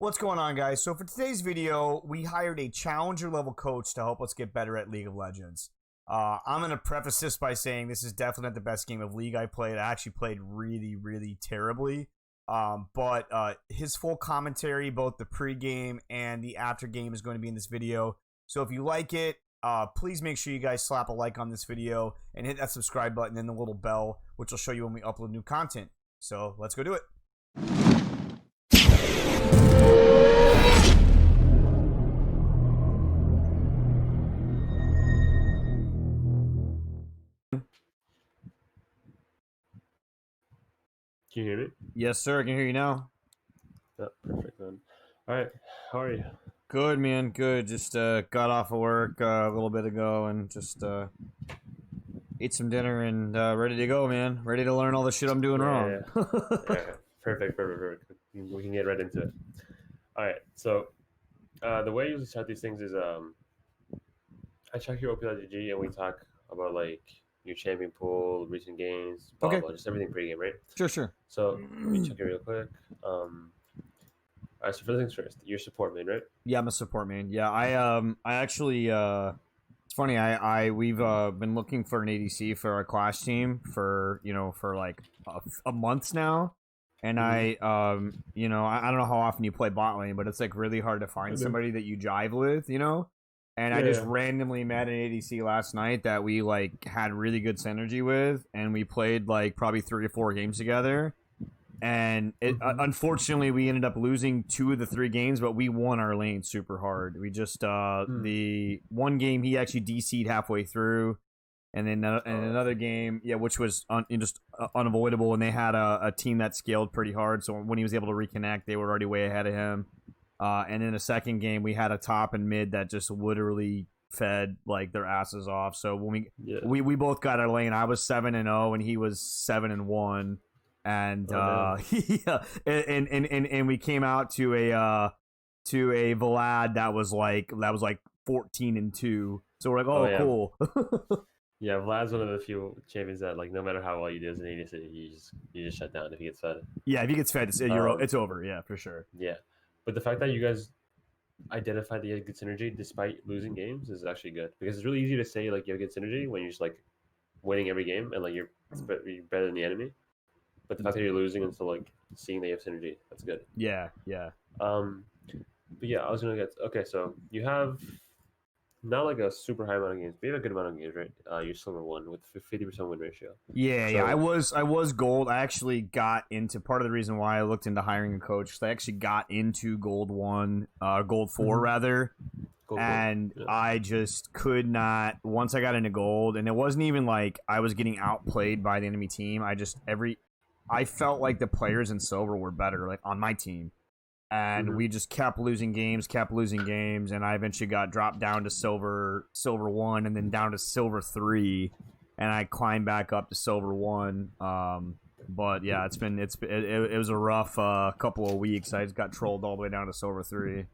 What's going on, guys? So for today's video, we hired a challenger level coach to help us get better at League of Legends. I'm going to preface this by saying this is definitely not the best game of League I played. I actually played really, really terribly. But his full commentary, both the pregame and the after game, is going to be in this video. So if you like it, please make sure you guys slap a like on this video and hit that subscribe button and the little bell, which will show you when we upload new content. So let's go do it. Can you hear me? Yes, sir. I can hear you now. Yeah, perfect, man. All right, how are you? Good, man. Good. Just got off of work a little bit ago and just ate some dinner and ready to go, man. Ready to learn all the shit I'm doing wrong. Yeah, perfect. We can get right into it. All right, so the way I usually start these things is I check your OP.GG and we talk about like your champion pool, recent games, blah, Okay. blah, just everything pregame, right? Sure. So let me check it real quick. All right, so first things first, your support main, right? Yeah, I'm a support man. Yeah, I actually it's funny. We've been looking for an ADC for our clash team for like a month now. And I don't know how often you play bot lane, but it's like really hard to find somebody that you jive with, And I just randomly met an ADC last night that we like had really good synergy with, and we played like probably 3 or 4 games together. And unfortunately, we ended up losing 2 of the 3 games, but we won our lane super hard. We just the one game he actually DC'd halfway through, and then another game, which was just unavoidable. And they had a team that scaled pretty hard, so when he was able to reconnect, they were already way ahead of him. And in the second game, we had a top and mid that just literally fed like their asses off. So when we both got our lane, I was 7-0 and he was 7-1. And and we came out to a Vlad that was like 14-2. So we're like, cool. Yeah, Vlad's one of the few champions that like no matter how well you do as an ADC, you just shut down if he gets fed. Yeah, if he gets fed, it's over. Yeah, for sure. Yeah, but the fact that you guys identified that you had good synergy despite losing games is actually good, because it's really easy to say like you have good synergy when you're just like winning every game and like you're better than the enemy. But the fact that you're losing and still like seeing that you have synergy, that's good. Yeah. But yeah, I was gonna get so you have not like a super high amount of games, but you have a good amount of games, right? You're silver 1 with 50% win ratio. Yeah. I was gold. I actually got into part of the reason why I looked into hiring a coach. I actually got into gold 4 rather. And I just could not, once I got into gold, and it wasn't even like I was getting outplayed by the enemy team. I felt like the players in silver were better, like on my team, and we just kept losing games, and I eventually got dropped down to silver 1, and then down to silver 3, and I climbed back up to silver 1. But yeah, it was a rough couple of weeks. I just got trolled all the way down to silver 3.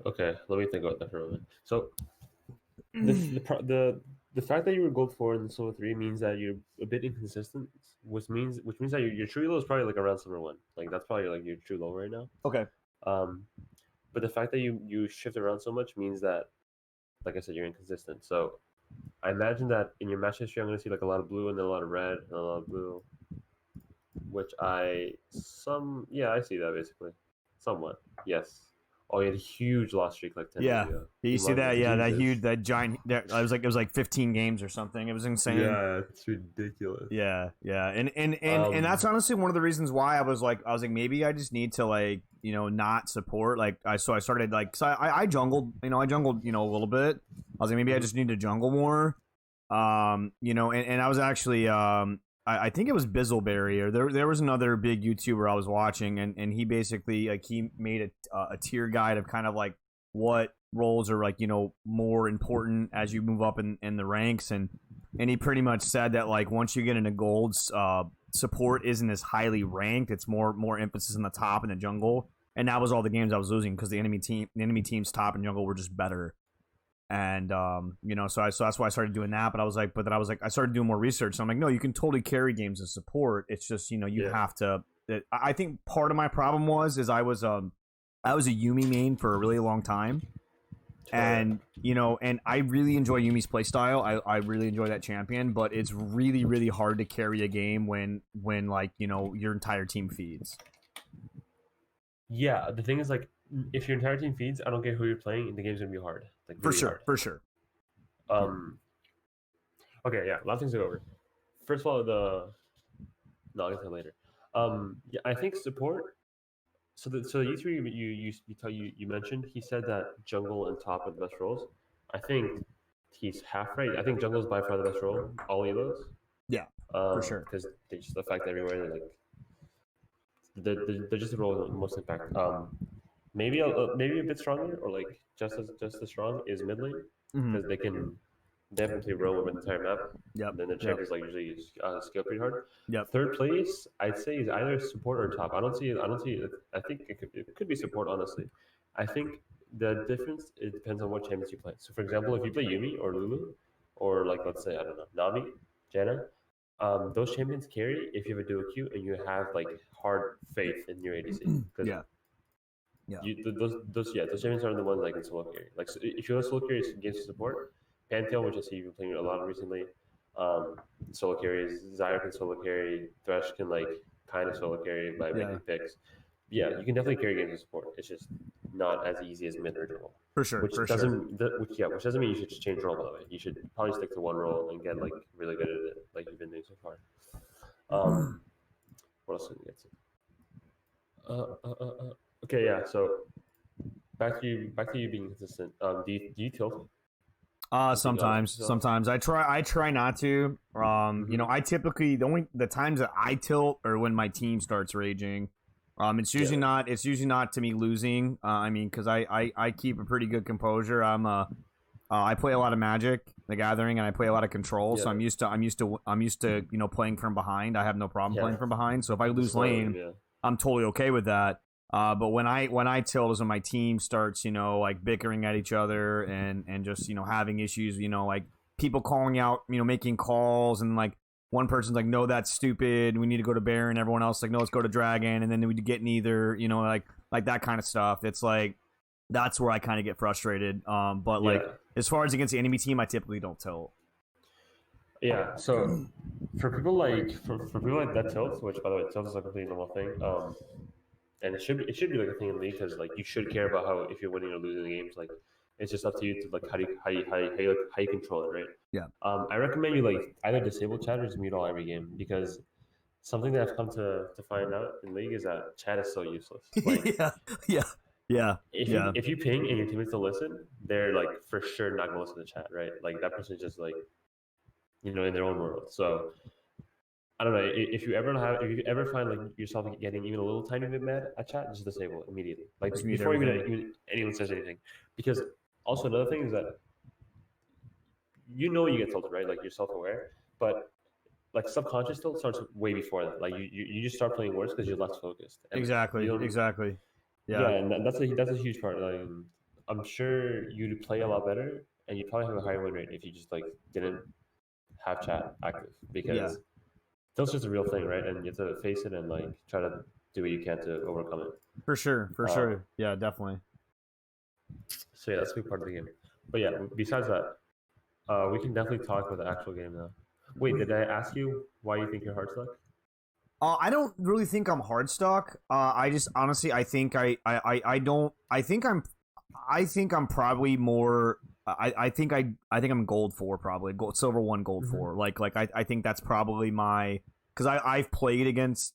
Okay, let me think about that for a moment. So the fact that you were gold 4 and silver 3 means that you're a bit inconsistent, which means that your true low is probably like around silver 1. Like that's probably like your true low right now. Okay. But the fact that you shift around so much means that, like I said, you're inconsistent. So I imagine that in your match history, I'm going to see like a lot of blue and then a lot of red and a lot of blue, which I see that basically, somewhat, yes. Oh, he had a huge loss streak like 10 years ago. You see that? Yeah, that huge, that giant. It was like 15 games or something. It was insane. Yeah, it's ridiculous. Yeah, and that's honestly one of the reasons why I was like maybe I just need to like not support I started like I jungled a little bit. I was like maybe I just need to jungle more. And I was actually I think it was Bizzleberry, or there was another big YouTuber I was watching, and he basically like he made a tier guide of kind of like what roles are like more important as you move up in the ranks, and he pretty much said that like once you get into golds, support isn't as highly ranked. It's more emphasis on the top and the jungle, and that was all the games I was losing because the enemy team's top and jungle were just better. And so that's why I started doing that. But I started doing more research. So I'm like, no, you can totally carry games as support. It's just you have to I think part of my problem is I was a Yumi main for a really long time. And and I really enjoy Yumi's playstyle. I really enjoy that champion, but it's really really hard to carry a game when like your entire team feeds. Yeah, the thing is like if your entire team feeds, I don't care who you're playing, the game's gonna be hard. Like really hard. For sure. Okay, yeah, a lot of things to go over. First of all, no, I'll get to that later. Yeah, I think support. So the U3 you mentioned, he said that jungle and top are the best roles. I think he's half right. I think jungle is by far the best role, all elos. Yeah, for sure. Because they just affect everywhere. They're like they're just the role with most impact. Maybe maybe a bit stronger or like just as strong is mid lane because they can definitely roam over the entire map. Yep. And then the champions like usually scale pretty hard. Yep. Third place, I'd say is either support or top. I don't see. I think it could be support. Honestly, I think the difference it depends on what champions you play. So for example, if you play Yumi or Lulu, or like let's say I don't know Navi, Janna, those champions carry if you have a duo Q and you have like hard faith in your ADC. Yeah. Those champions are the ones that can solo carry. Like so if you have solo carry against support, Pantheon, which I see you've been playing a lot recently, solo carries. Zyre can solo carry. Thresh can like kind of solo carry by making picks. Yeah, you can definitely carry games with support. It's just not as easy as mid or jungle. For sure. Which doesn't mean you should just change role. By the way, you should probably stick to one role and get like really good at it, like you've been doing so far. What else did we get to? Okay, yeah. So back to you being consistent. Do you tilt? Sometimes I try not to. I typically the times that I tilt are when my team starts raging. It's usually not to me losing. I mean, because I keep a pretty good composure. I play a lot of Magic, the Gathering, and I play a lot of Control. So I'm used to playing from behind. I have no problem playing from behind. So if I lose lane, I'm totally okay with that. But when I tilt is when my team starts, like bickering at each other and just, having issues, like people calling out, making calls and like one person's like, no, that's stupid. We need to go to Baron. Everyone else like, no, let's go to Dragon. And then we get neither, like that kind of stuff. It's like, that's where I kind of get frustrated. But like, as far as against the enemy team, I typically don't tilt. Yeah. So for people like that tilt, which by the way, tilt is a completely normal thing. And it should be like a thing in the league because like you should care about how if you're winning or losing the games. Like it's just up to you to like how you control it, right? Yeah. I recommend you like either disable chat or just mute all every game because something that I've come to find out in league is that chat is so useless. Like, yeah. If you ping and your teammates don't listen, they're like for sure not gonna listen to chat, right? Like that person's just like in their own world. So I don't know if you ever find like yourself getting even a little tiny bit mad at chat, just disable it immediately, like before even anyone says anything. Because also another thing is that you get tilted, right? Like you're self-aware, but like subconscious tilt starts way before that. Like you just start playing worse because you're less focused. And exactly. Yeah, and that's a huge part. I'm sure you'd play a lot better, and you'd probably have a higher win rate if you just like didn't have chat active because. That's just a real thing, right? And you have to face it and like try to do what you can to overcome it. For sure. Yeah, definitely. So yeah, that's a big part of the game. But yeah, besides that, we can definitely talk about the actual game now. Wait, did I ask you why you think you're hard stuck? I don't really think I'm hard stuck. I just honestly, I think I'm probably more. I think I'm gold 4 probably silver 1 gold 4 like I think that's probably my because I played against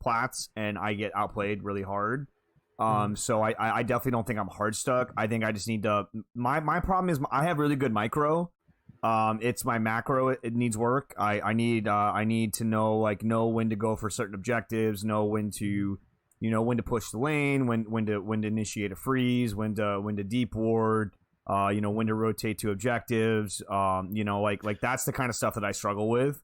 plats and I get outplayed really hard so I definitely don't think I'm hard stuck. I think I just need to my problem is I have really good micro. It's my macro it needs work. I need to know when to go for certain objectives, know when to push the lane, when to initiate a freeze, when to deep ward, when to rotate to objectives, like that's the kind of stuff that I struggle with.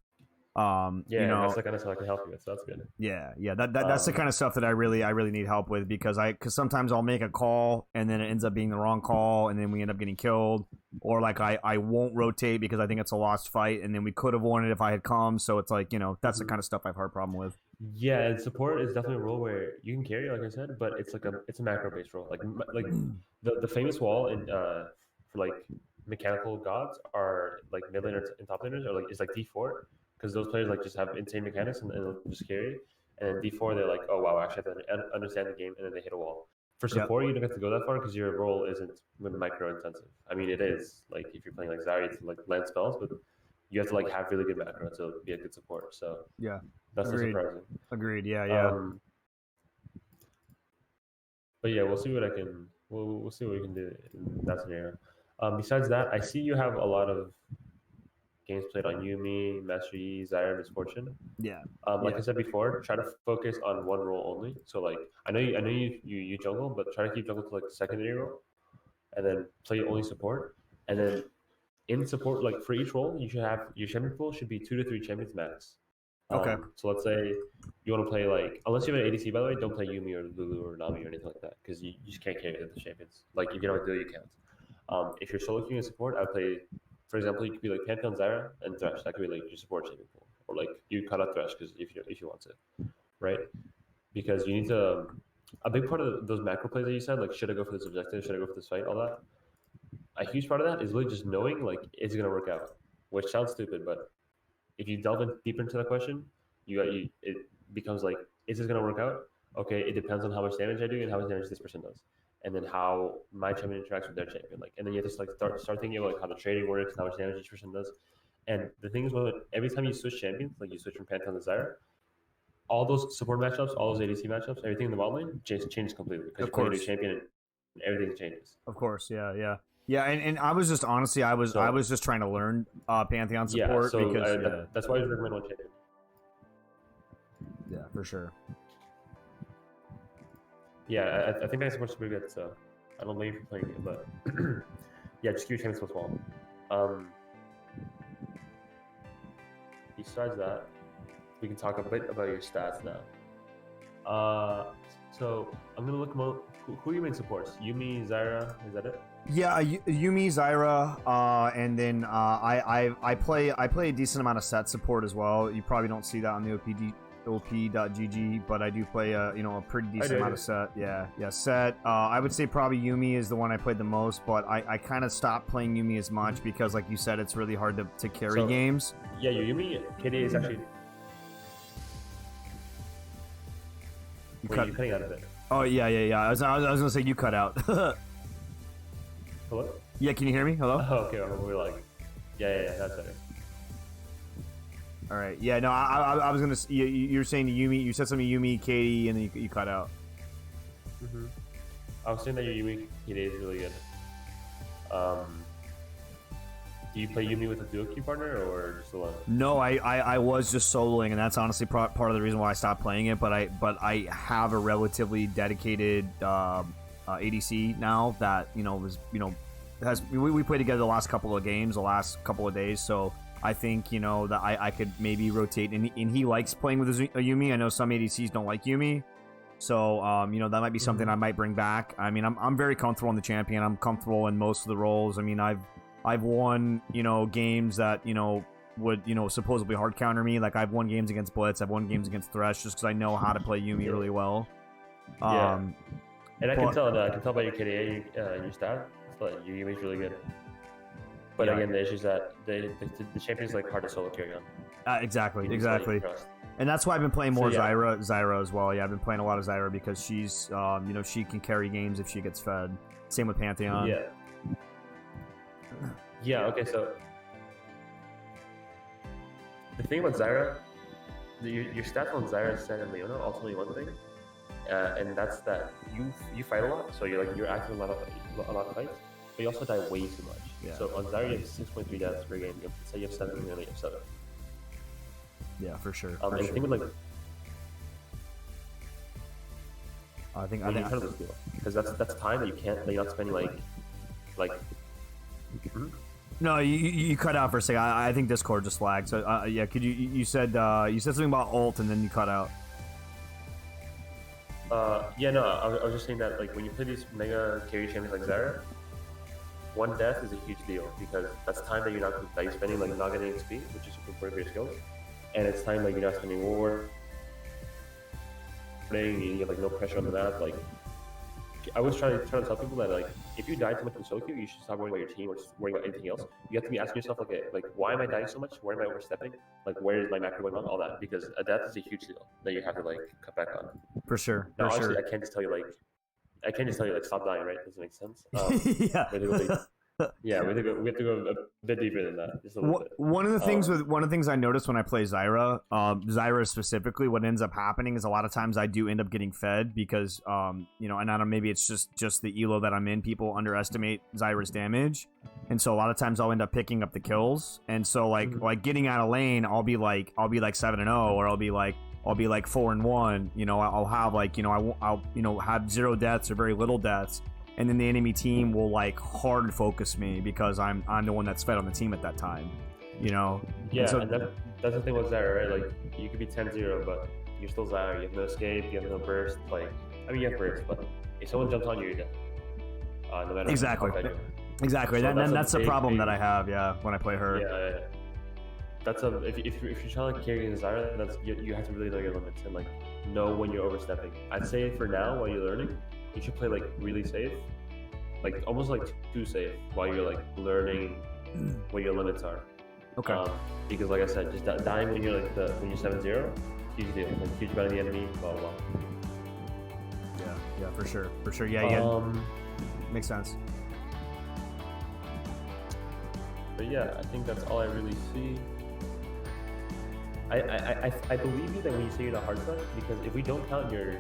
That's the kind of stuff I can help you with, so that's good. That's the kind of stuff that I really need help with because sometimes I'll make a call and then it ends up being the wrong call and then we end up getting killed, or like I won't rotate because I think it's a lost fight and then we could have won it if I had come. So it's like that's the kind of stuff I've had a problem with. Yeah, and support is definitely a role where you can carry, like I said, but it's a macro based role. Like the famous wall in for like mechanical gods are like mid laners and top laners are like is like D4 because those players like just have insane mechanics and they'll just carry. And then D4 they're like, oh wow, actually I have to understand the game, and then they hit a wall. For Yep. support, you don't have to go that far because your role isn't micro intensive. I mean, it is like if you're playing like Zarya to like land spells, but you have to like have really good macro to be a good support. So Yeah. that's not Agreed. surprising. Agreed. Yeah. Yeah. Um, but yeah, we'll see what I can. We'll see what we can do in that scenario. Besides that, I see you have a lot of games played on Yumi, Master Yi, Zyra, Misfortune. Yeah. Like Yeah. I said before, try to focus on one role only. So like, I know you jungle, but try to keep jungle to like the secondary role, and then play only support. And then in support, like for each role, you should have your champion pool should be 2 to 3 champions max. Okay. So let's say you want to play like, unless you have an ADC, by the way, don't play Yumi or Lulu or Nami or anything like that because you just can't carry the champions. Like if you don't do it, you can't. If you're solo queuing in support, I would play, for example, you could be like Pantheon, Zyra, and Thresh. That could be like your support champion pool, or like you cut out Thresh because if you want to, right? Because you need to. A big part of those macro plays that you said, like should I go for this objective, should I go for this fight, all that. A huge part of that is really just knowing like is it gonna work out, which sounds stupid, but if you delve in deeper into that question, it becomes like, is this gonna work out? Okay, it depends on how much damage I do and how much damage this person does, and then how my champion interacts with their champion. Like, and then you have to like start thinking about like how the trading works, how much damage each person does. And the thing is, when every time you switch champions, like you switch from Pantheon to Zyra, all those support matchups, all those ADC matchups, everything in the bot lane changes completely because Of you're playing a new course. champion and everything changes. Of course. Yeah. Yeah. Yeah. And I was just honestly, I So was just trying to learn Pantheon yeah, support so because that's why I would recommend one champion. yeah, for sure. Yeah, I think that's supposed to be good, so I don't blame you for playing it, but yeah, just keep your champions plus wall. Besides that, we can talk a bit about your stats now. So I'm gonna look who your main supports? Yumi, Zyra, is that it? Yeah, Yumi, Zyra, and then I play a decent amount of set support as well. You probably don't see that on the op.gg, but I do play a pretty decent amount of set. Yeah, set. I would say probably Yumi is the one I played the most, but I kind of stopped playing Yumi as much because, like you said, it's really hard to carry games. Yeah, your Yumi KDA is actually. You're cutting out a bit. Oh yeah. I was gonna say you cut out. Hello? Yeah, can you hear me? Hello? Oh, okay, we're like, yeah, that's better. All right. Yeah, no, I was gonna. You're saying Yumi. You said something Yumi, Katie, and then you cut out. Mm-hmm. I was saying that your Yumi KDA is really good. Do you play Yumi with a duo queue partner or just alone? No, I was just soloing, and that's honestly part of the reason why I stopped playing it. But I have a relatively dedicated ADC now that we played together the last couple of games, the last couple of days. So I think that I could maybe rotate, and he likes playing with a Yumi. I know some ADCs don't like Yumi, so that might be something I might bring back. I mean, I'm very comfortable in the champion. I'm comfortable in most of the roles. I mean, I've won games that would supposedly hard counter me. Like I've won games against Blitz, I've won games against Thresh, just because I know how to play Yumi really well. Yeah. And I can tell by your KDA and your stats, but your Yumi's really good. But again, the issue is that the champion's like hard to solo carry on. Exactly. And that's why I've been playing more Zyra as well. Yeah, I've been playing a lot of Zyra because she's she can carry games if she gets fed. Same with Pantheon. Yeah, okay, so the thing about Zyra, your stats on Zyra, Sen, and Leona all tell you one thing, and that's that you fight a lot, so you're active in a lot of fights, but you also die way too much. Yeah. So on Zyra, you have 6.3 deaths per game. Say you have 7, Leona, you have 7. Yeah, for sure. And the thing with I think because that's time that you're not spending like. No, you cut out for a second. I think Discord just lagged. So yeah, could you said something about ult and then you cut out. Yeah, no, I was just saying that like when you play these mega carry champions like Zyra, one death is a huge deal because that's time that you're spending like not getting XP, which is super important for your skills, and it's time like you're not spending war, you have like no pressure on the map. Like I was trying to tell people that like if you die too much in solo queue, you should stop worrying about your team or just worrying about anything else. You have to be asking yourself like why am I dying so much? Where am I overstepping? Like where is my macro going on? All that, because a death is a huge deal that you have to like cut back on. For sure. Now, For obviously, sure. I can't just tell you like stop dying, right? Doesn't make sense. Yeah. Yeah, we have to go a bit deeper than that, just a little bit. One of the things I noticed when I play Zyra, Zyra specifically, what ends up happening is a lot of times I do end up getting fed because, you know, and I don't know, maybe it's just the elo that I'm in. People underestimate Zyra's damage, and so a lot of times I'll end up picking up the kills. And so like getting out of lane, I'll be like 7-0, or I'll be like 4-1. You know, I'll have like, you know, I'll you know have 0 deaths or very little deaths. And then the enemy team will like hard focus me because I'm the one that's fed on the team at that time, you know. Yeah, and that's the thing with Zyra, right? Like you could be 10-0, but you're still Zyra. You have no escape. You have no burst. Like I mean, you have burst, but if someone jumps on you, you're dead. No matter exactly. Exactly. So that's the problem that I have. Yeah, when I play her. Yeah. That's if you're trying to carry in Zyra, that's you have to really know your limits and like know when you're overstepping. I'd say for now, while you're learning, you should play like really safe, like almost like too safe while you're like learning what your limits are. Okay. Because like I said, just dying when you're when you're 7-0, huge deal. Like huge amount of the enemy, blah blah blah. Yeah, for sure. Yeah. Makes sense. But yeah, I think that's all I really see. I believe you that when you say you're the hard side, because if we don't count your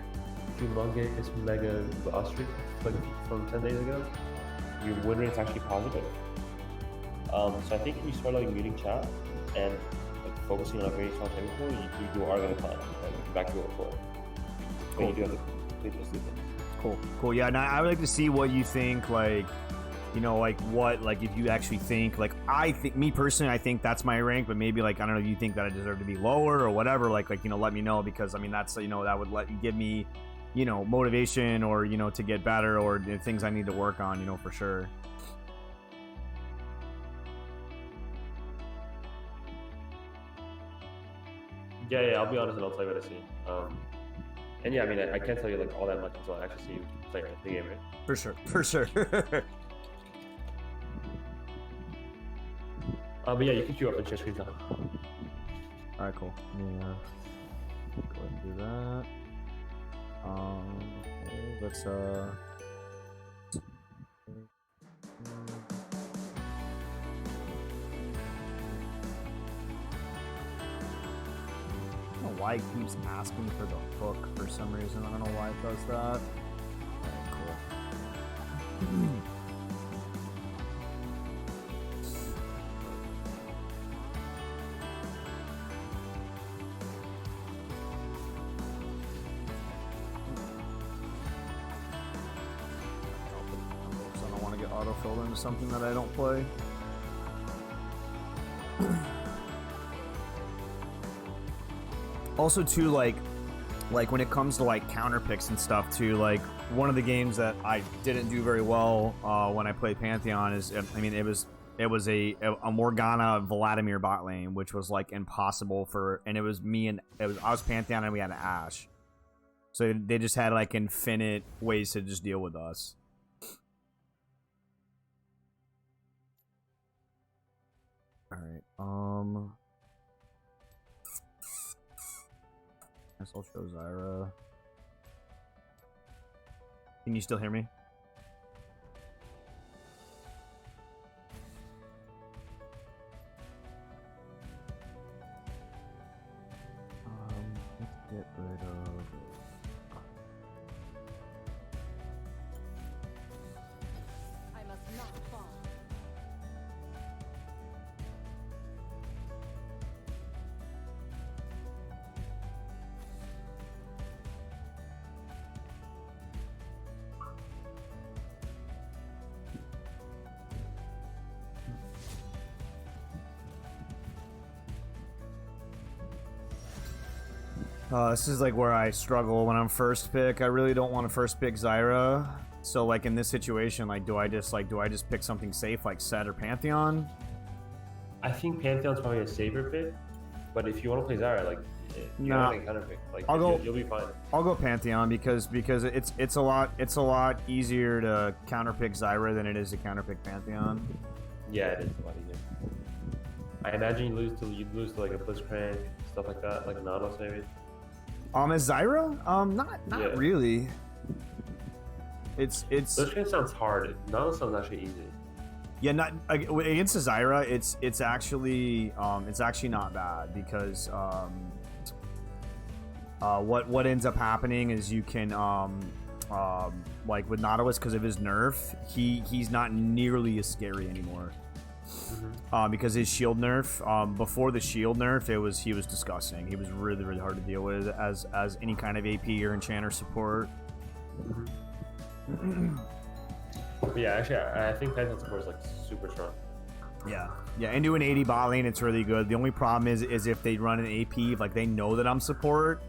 humongous mega boss streak from 10 days ago, your win rate's actually positive. So I think if you start like muting chat and like focusing on a very strong technical, you are gonna climb like back to what before. But you do have to complete those 2 things. Cool. Yeah, and I would like to see what you think, like, you know, like what, like if you actually think, like I think, me personally, I think that's my rank, but maybe like, I don't know, you think that I deserve to be lower or whatever, like, you know, let me know, because I mean, that's, you know, that would give me, you know, motivation or, you know, to get better or things I need to work on, you know, for sure. Yeah, I'll be honest and I'll tell you what I see. And yeah, I mean, I can't tell you like all that much until I actually see you play the game, right? For sure. But yeah, you can queue up and share screen time. All right, cool. Let me go ahead and do that. Okay, let's I don't know why it keeps asking for the hook for some reason. I don't know why it does that. Alright, cool. I don't want to get auto-filled into something that I don't play. Also, too, like when it comes to like counter picks and stuff, too, like one of the games that I didn't do very well when I played Pantheon is, I mean, it was a Morgana Vladimir bot lane, which was like impossible for, and it was I was Pantheon and we had Ashe, so they just had like infinite ways to just deal with us. All right, guess I'll show Zyra. Can you still hear me? Let's get rid of... I must not fall. This is like where I struggle when I'm first pick. I really don't want to first pick Zyra. So like in this situation, like do I just pick something safe like Set or Pantheon? I think Pantheon's probably a safer pick, But if you want to play Zyra, like, you Nah. gotta counter pick. Like, I'll go- you'll be fine. I'll go Pantheon because it's a lot easier to counterpick Zyra than it is to counterpick Pantheon. Yeah, it is a lot easier. I imagine you lose to like a Blitzcrank, stuff like that, like a Nautilus maybe. As Zyra? Not Yeah. really. It's Blitzcrank sounds hard. Nautilus sounds actually easy. yeah, not against the Zyra. It's actually not bad because what ends up happening is you can like with Nautilus, because of his nerf, he's not nearly as scary anymore. Because his shield nerf, before the shield nerf, he was disgusting. He was really, really hard to deal with as any kind of AP or enchanter support. But yeah, actually, I think Pantheon support is like super strong. Yeah, into an 80 bot lane, it's really good. The only problem is if they run an AP, like they know that I'm support,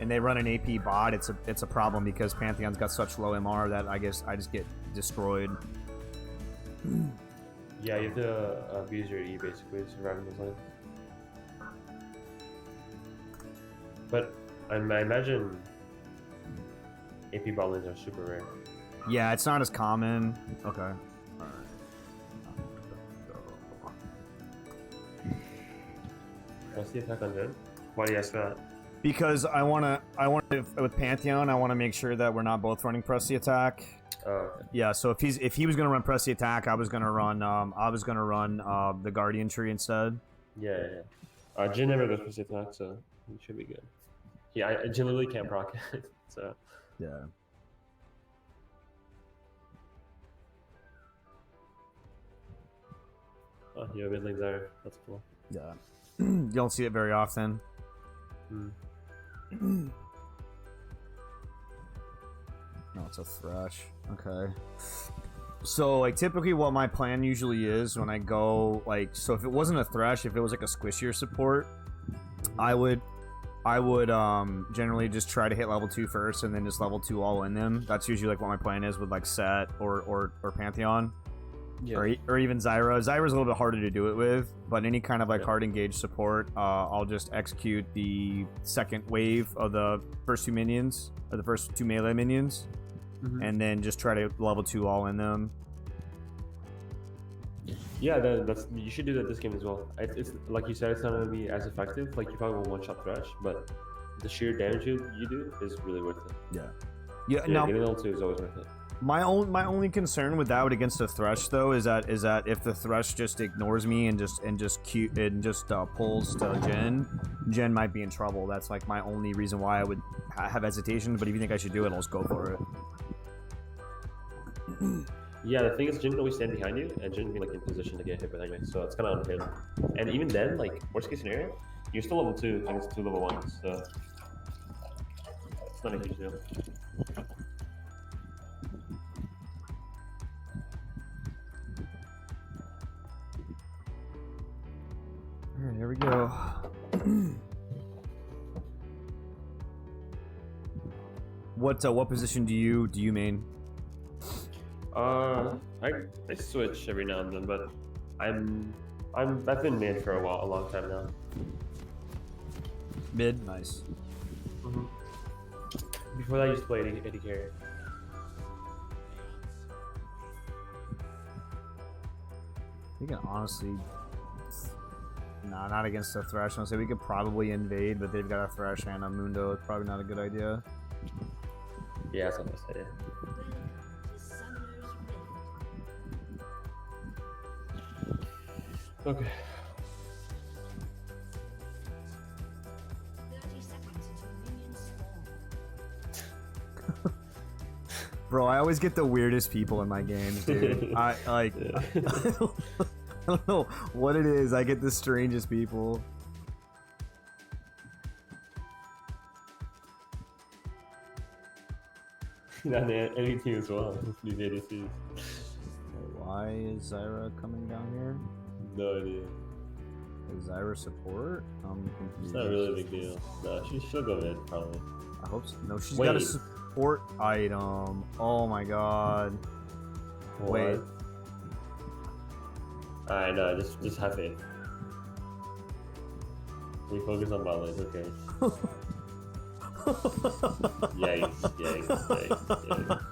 and they run an AP bot, it's a problem because Pantheon's got such low MR that I guess I just get destroyed. Yeah, you have to abuse your E basically to survive in those lanes. But I imagine AP bot lanes are super rare. Yeah, it's not as common. Okay. What's the attack on Jin? Why do you ask that? Because I want to with Pantheon, I want to make sure that we're not both running press the attack. Okay. Yeah, so if he was gonna run press the attack, I was gonna run the Guardian tree instead. Yeah. Jin never goes for the attack, so he should be good. Yeah, Jin literally can't proc it, so. Yeah. Oh, you have mid lane Zyra. That's cool. Yeah. You don't see it very often. Hmm. No, it's a Thresh. Okay. So, like, typically what my plan usually is when I go, like, so if it wasn't a Thresh, if it was like a squishier support, I would generally just try to hit level 2 first and then just level 2 all in them. That's usually like what my plan is with like Set or Pantheon. Yeah. Or even Zyra. Zyra's a little bit harder to do it with, but any kind of like hard engaged support, I'll just execute the second wave of the first 2 minions, or the first 2 melee minions, and then just try to level 2 all in them. Yeah, that's you should do that this game as well. It's like you said, it's not going to be as effective. Like you probably will one-shot Thresh, but the sheer damage you do is really worth it. Yeah. Yeah, Now, getting level 2 is always worth it. my only concern with that against a Thresh though is that if the Thresh just ignores me and just pulls to Jen might be in trouble. That's like my only reason why I would have hesitation. But if you think I should do it, I'll just go for it. Yeah, the thing is, Jin can always stand behind you, and Jin can be like in position to get hit with anyway, so it's kind of on him. And even then, like worst case scenario, you're still level 2 against 2 level 1s, so it's not a huge deal. Alright, here we go. What position do you main? I switch every now and then, but I've been mid for a long time now. Mid, nice. Before that, I used to play AD carry. We can honestly, nah, not against a Thresh. I'll say we could probably invade, but they've got a Thresh and a Mundo. It's probably not a good idea. Yeah, that's not the best idea. Okay. 30 seconds until minions spawn. Bro, I always get the weirdest people in my games, dude. I like, Yeah. I don't know what it is. I get the strangest people. Not any team as well. These ADCs. Why is Zyra coming down here? No idea. Is Zyra support? I'm confused. It's not really a big deal. No, she'll go mid probably. I hope so. No, she's got a Wait. support item. Oh my god. Wait. Alright, no, just have faith. We focus on bot lane, okay. Yikes, yikes, yikes, yikes.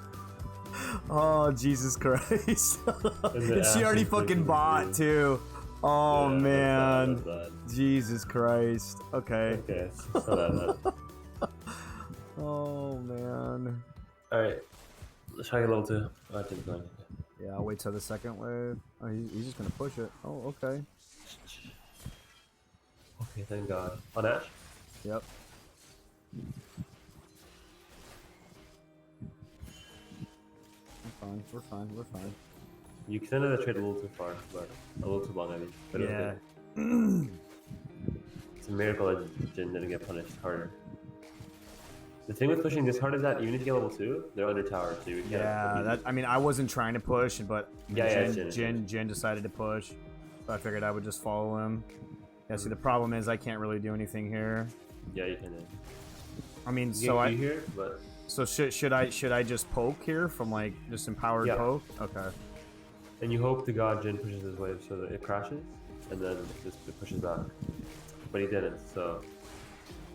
Oh, Jesus Christ. And the And she already Ashe is fucking taking bought, the too. Oh, Yeah, man. That's bad, that's Jesus Christ. Okay. bad. Okay, it's not that bad. Oh, man. Alright, let's try to get level 2. Oh, it didn't go anything. Yeah, I'll wait till the second wave. Oh, he's just gonna push it. Oh, okay. Okay, thank God. On Ash? Yep. We're fine, we're fine, we're fine. You extended the trade a little too far, but a little too long, I mean. But it was Yeah. good. It's a miracle that Jin didn't get punished harder. The thing with pushing this hard is that even if you get level 2, they're under tower, so you can't. Yeah, that, I mean, I wasn't trying to push, but Yeah, Jin decided to push. So I figured I would just follow him. Yeah, see, the problem is I can't really do anything here. Yeah, you can. I mean, You so get I... Q here, but So should I just poke here from, like, just empowered Yeah. poke? Okay. and you hope to God Jin pushes his wave so that it crashes, and then it pushes back. But he didn't, so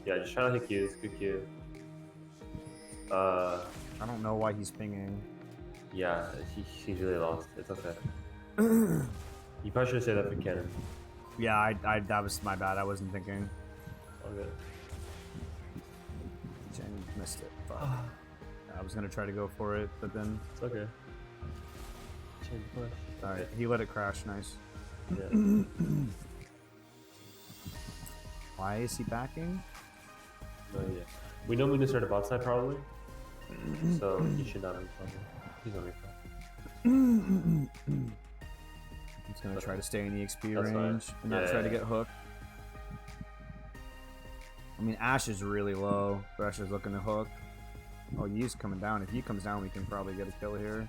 yeah, just try to hit Qs, good Q. I don't know why he's pinging. Yeah, he's really lost. It's okay. You probably should have said that for Cannon. Yeah, that was my bad. I wasn't thinking. All good. Jen missed it. Fuck. Yeah, I was gonna try to go for it, but then... It's okay. Change push. Alright, he let it crash. Nice. Yeah. Why is he backing? No, yeah. We know we need to start a bot side probably. So he should not have a problem. He's on your phone. He's gonna try to stay in the XP That's fine. range and not Yeah, try yeah, to get hooked. I mean, Ashe is really low. Thresh is looking to hook. Oh, Yi's coming down. If Yi comes down, we can probably get a kill here.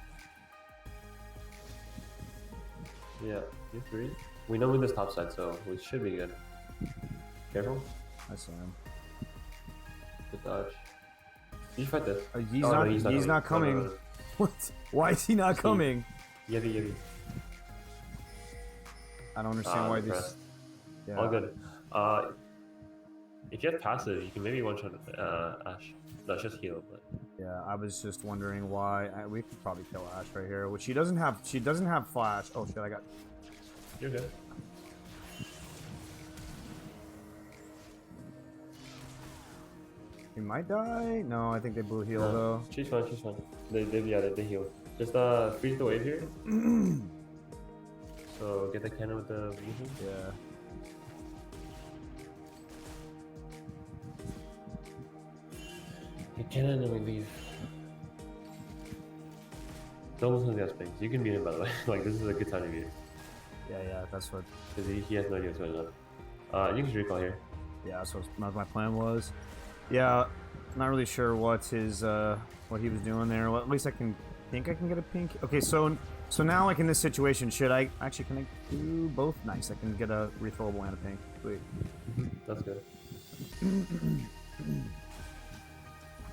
Yeah, you three. We know we need this top side, so we should be good. Careful. I see him. Good dodge. You fight this. Yi's Oh, not. no, Yi's not coming. No, no, no. What? Why is he not coming? Yevi. I don't understand why this. Depressed. Yeah. All good. If you have passive, you can maybe one shot Ashe. No, it's just heal, but Yeah, I was just wondering why. We could probably kill Ashe right here, which she doesn't have. She doesn't have flash. Oh shit! I got. you're good. He might die. No, I think they blue heal though. She's fine. She's fine. They heal. Just freeze the wave here. So get the cannon with the vision. Yeah. Get cannon and we leave. Don't listen to the Aspings. You can mute him by the way. Like this is a good time to mute him. Yeah, that's what. Because he has no idea what's going on. You can just recall here. Yeah, that's what my plan was. Yeah, not really sure what his what he was doing there. Well, at least I think I can get a pink. Okay, so now like in this situation, should I actually can I do both? Nice, I can get a refillable and a pink. Sweet. That's good.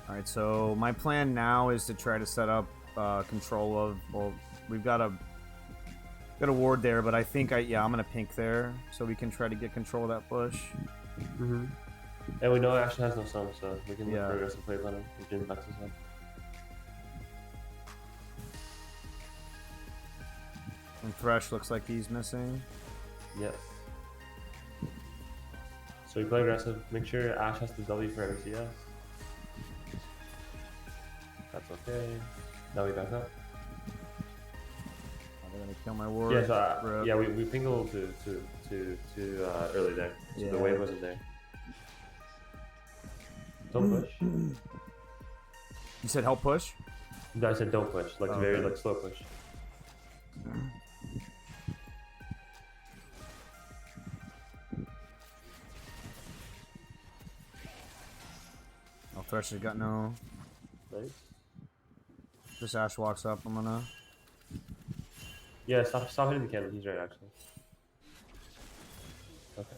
All right, so my plan now is to try to set up control of. Well, we've got a ward there, but I think I'm gonna pink there so we can try to get control of that bush. And we know Ashe has no sum, so we can look Yeah. for aggressive play on him if Jin backs us up. And Thresh looks like he's missing. Yes. So we play aggressive. Make sure Ashe has the W for every CS. That's okay. Now we back up. I'm gonna kill my ward. Yeah, so, Rip. yeah, we ping a little too early there. So Yeah. the wave wasn't there. Don't push. You said help push? No, I said don't push. Like Okay. very like slow push. Oh, Thresh has got no. Nice. This Ashe walks up. I'm gonna. Yeah, stop hitting the cannon. He's right actually. Okay.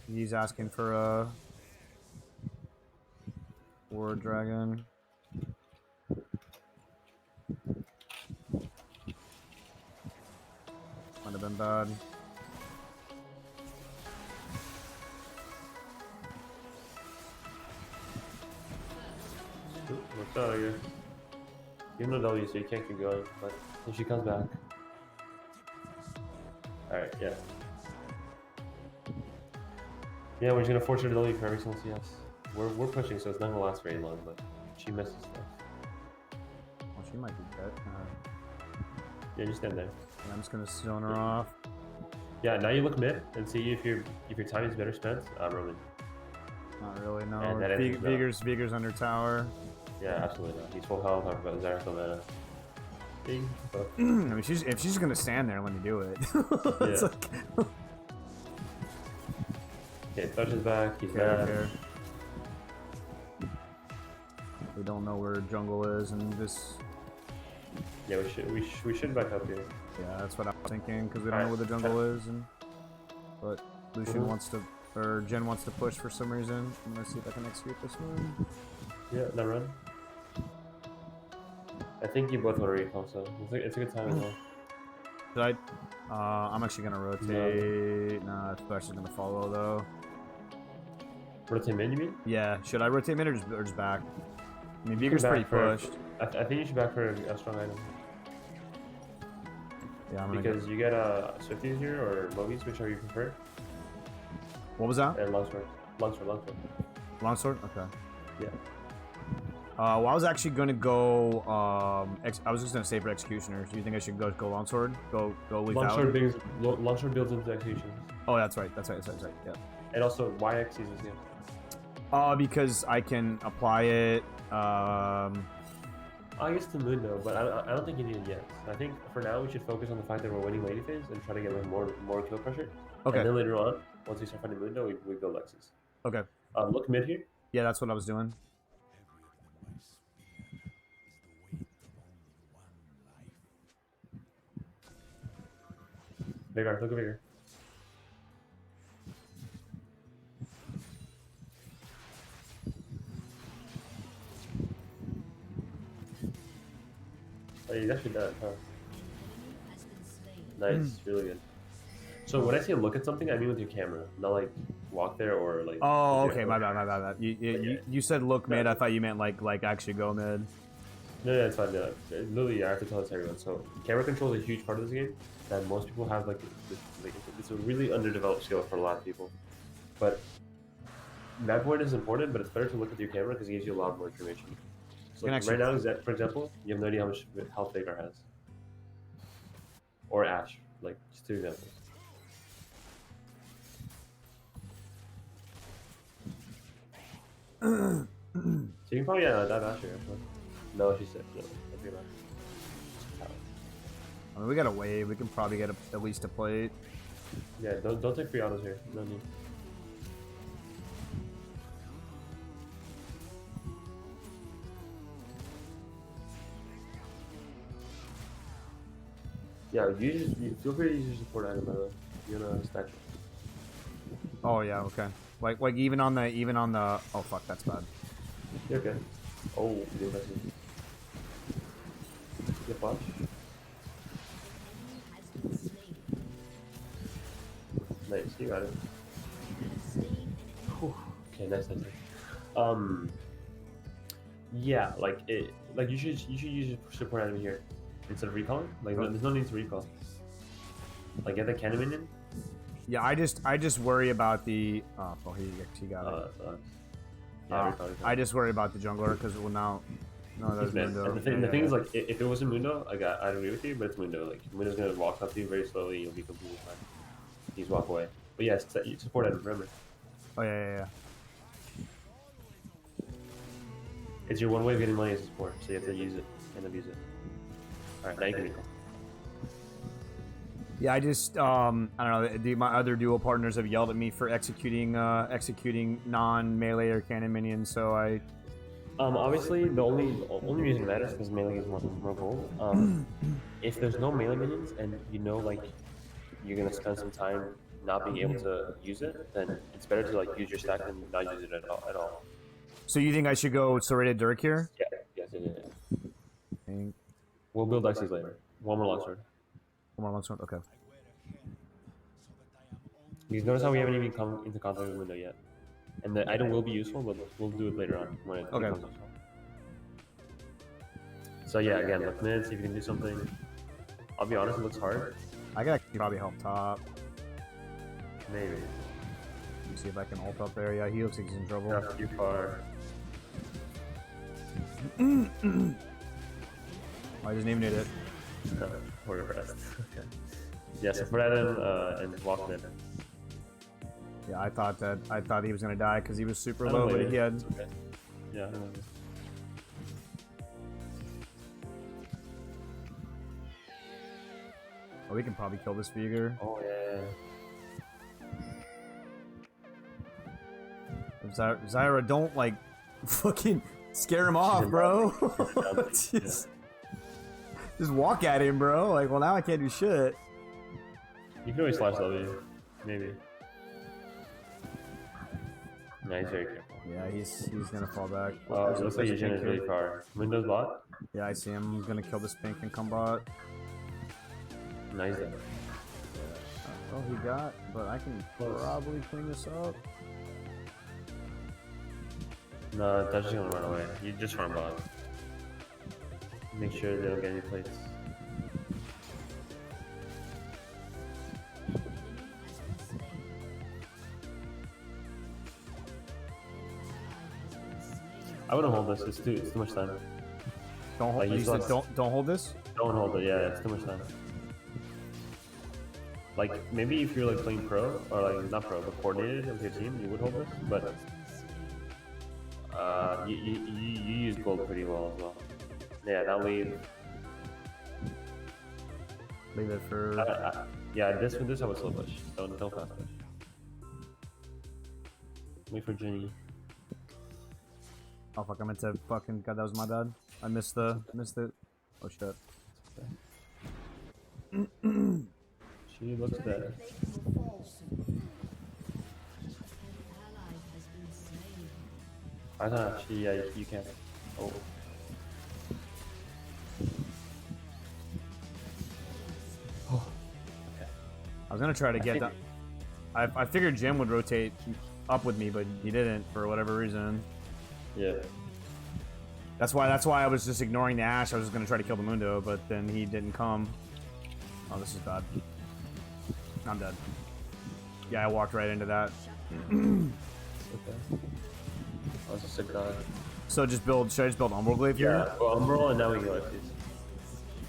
He's asking for a ward dragon. Might have been bad. Let's go here. You have no W, so you can't keep going. But if she comes back. Alright, yeah. Yeah, we're just gonna force her to W for every single CS. We're pushing, so it's not gonna last very long, but she misses stuff. Well, she might be dead. Yeah, just stand there. I'm just gonna zone her off. Yeah, now you look mid and see if your time is better spent. Roman. Not really, no. And that ends Vigor's under tower. Yeah, absolutely not. He's full health. I've got Zarek on mana. Bing. Fuck. I mean, if she's just gonna stand there and let me do it. It's Yeah. like, Okay, Touch is back. He's care, mad. care. We don't know where jungle is, and this. Yeah, we should back up here. Yeah, that's what I was thinking, because we don't know where the jungle is, and but Lucian wants to, or Jen wants to push for some reason. I'm gonna see if I can execute this one. Yeah, now run. I think you both want to recall, so it's a good time as well. Should I? I'm actually gonna rotate. Nah, it's actually gonna follow though. Rotate mid, you mean? Yeah, should I rotate mid or just back? I mean, You Vigor's can pretty back for- pushed. I think you should back for a strong item. Yeah, I'm gonna. Because you get Swifties here or Mobies, whichever you prefer, What was that? and Longsword. Longsword. Longsword? Okay. Yeah. Well, I was actually gonna go. I was just gonna say for executioners. Do you think I should go longsword? Go lethality? Longsword builds into executions. Oh, that's right. That's right. Yeah. And also, why X uses him? Because I can apply it. I guess to Mundo, but I don't think you need it yet. I think for now we should focus on the fact that we're winning lady phase and try to get like more kill pressure. Okay. And then later on, once we start fighting Mundo, we build Lexus. Okay. Look mid here. Yeah, that's what I was doing. Bigger, look bigger. Oh, he's actually done, huh? Nice, really good. So when I say look at something, I mean with your camera, not like walk there or like. Oh, with okay. your- My bad. You said look mid. I thought you meant like actually go mid. No, it's fine. Literally, I have to tell this to everyone. So camera control is a huge part of this game, and most people have like it's a really underdeveloped skill for a lot of people. But map point is important, but it's better to look at your camera because it gives you a lot more information. So like, actually- right now, for example, you have no idea how much health Veigar has, or Ash. Like just two examples. So you can probably dive Ash here. Actually. No, she's sick. No, don't think about it. I mean, we got a wave. We can probably get at least a plate. Yeah, don't take free autos here. No need. Yeah, feel free to use your support item by the way. You're gonna stack it. Oh yeah. Okay. Like even on the. Oh fuck, that's bad. You're okay. Oh, you did that. Get flash. Nice, you got it. Whew. Okay, nice. Yeah, like you should use your support item here instead of recalling. Like, there's no need to recall. Like, get the cannon minion. Yeah, I just worry about the. Oh, well, he got it. That sucks. Yeah, recall. I just worry about the jungler because well now. No, He's that's mid. Mundo. And the thing is, like, if it wasn't Mundo, I'd agree with you, but it's Mundo. Like, Mundo's gonna walk up to you very slowly, you'll be completely fine. He's walk away. But yes, support item, remember. Oh yeah. It's your one way of getting money as a support, so you have to use it and abuse it. Alright, now you can recall. Yeah, I just I don't know. My other duo partners have yelled at me for executing non-melee or cannon minions, so I. Obviously, the only reason it matters is because melee is more gold. If there's no melee minions and you know, like, you're gonna spend some time not being able to use it, then it's better to, like, use your stack and not use it at all. So you think I should go serrated Dirk here? Yeah, yes, yeah. Think- We'll build Dicey's later. One more longsword. One more longsword. Okay. Because notice how we haven't even come into contact with the window yet. And the item will be useful, but we'll do it later on when it Okay. becomes useful. So yeah, again, look mid, see if you can do something. I'll be honest, it looks hard. I gotta probably help top. Maybe. See if I can ult up there. Yeah, he looks like he's in trouble. Not too far. I just named it. Or rest. Okay. Yeah, so put that in and walk mid. Yeah, I thought he was gonna die because he was super I don't low, but blame he you. had. It's okay. Yeah, I don't know. Oh, we can probably kill this Veigar. Oh yeah. Zyra, don't like fucking scare him off, bro. just walk at him, bro. Like, well, now I can't do shit. You can always slash W, maybe. No, he's very careful. Yeah, he's gonna fall back. Oh, There's it looks a like pink Eugene is here. really far. Windows bot? Yeah, I see him. He's gonna kill this pink and come bot. Nice dead. Oh, he got, but I can Close. probably clean this up. No, that's just gonna run away. You just farm bot. Make sure they don't get any plates. I wouldn't hold this. It's too much time. Don't hold. Like, You he's said lost. don't hold this. Don't hold it. Yeah, it's too much time. Like maybe if you're like playing pro or like not pro but coordinated with your team, you would hold this. But you use gold pretty well as well. Yeah, that leave. Leave it for. Yeah, this I would slow push. Don't fast push. Wait for Ginny. Oh fuck! I meant to fucking. God, that was my bad. I missed the. Oh shit. She looks dead. I thought she, yeah, you can. Oh. I was gonna try to get that. I figured Jim would rotate up with me, but he didn't for whatever reason. Yeah. That's why I was just ignoring the Ashe. I was just gonna try to kill the Mundo, but then he didn't come. Oh, this is bad. I'm dead. Yeah, I walked right into that. Okay. I was just a guy. So just build. Should I just build Umbral Glaive here? Yeah. Well, Umbral, and now we go like this.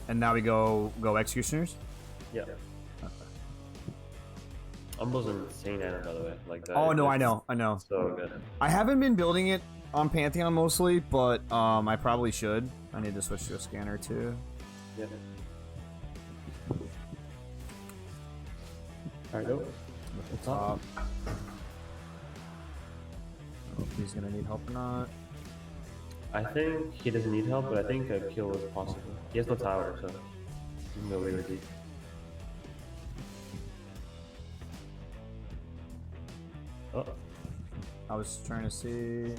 And now we go Executioners. Yeah. Umbral's an insane item, by the way. Like that. Oh no, I know. So good. I haven't been building it on Pantheon mostly, but I probably should. I need to switch to a scanner too. Yeah. Alright, go. At the top. I don't know if he's gonna need help or not. I think he doesn't need help, but I think a kill is possible. He has no tower, so he can go really deep. Oh, I was trying to see.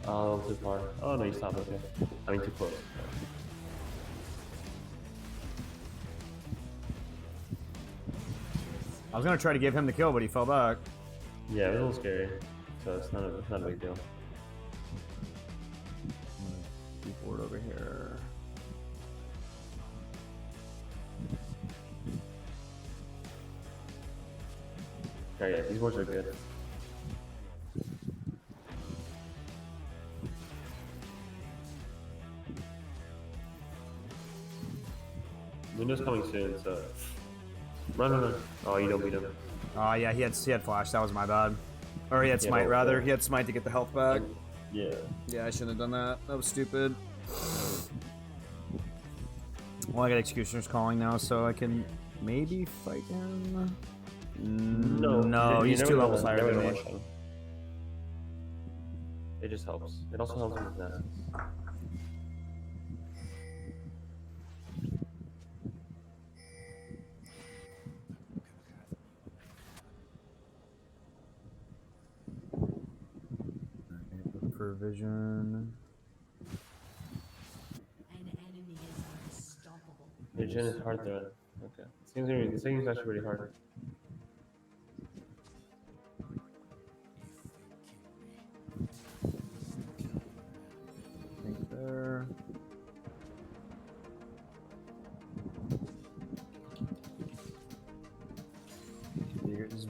oh, too far. Oh no, you stopped. Okay. I mean, too close. I was gonna try to give him the kill, but he fell back. Yeah, it was a little scary. So it's not a big deal. I'm gonna keep board over here. Oh yeah, these boards are good. Window's coming soon, so run. Oh, you don't beat him. Oh yeah, he had flash. That was my bad. Or he had smite rather. He had smite to get the health back. Yeah. Yeah, I shouldn't have done that. That was stupid. Well, I got Executioner's calling now, so I can maybe fight him. No, he's 2 levels higher than me. It just helps. It also helps with that. Look for vision. An enemy is unstoppable. Your gen is hard though. Okay. This thing is actually really hard.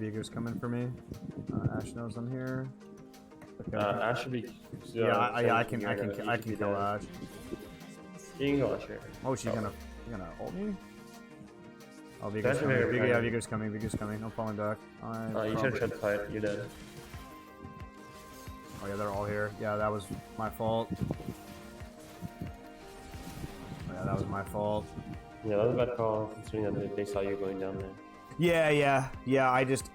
Vigor's coming for me. Ash knows I'm here. Okay. Ash should be. I can kill Ash. You can kill Ash here. Oh, she's gonna ult me? Oh, Vigor's That's coming. very Yeah, kind. Vigor's coming. Vigor's coming. I'm falling back. You should have tried to fight. You're dead. Oh yeah, they're all here. Yeah, that was my fault. Oh, yeah, that was my fault. Yeah, that was a bad call considering that they saw you going down there. Yeah.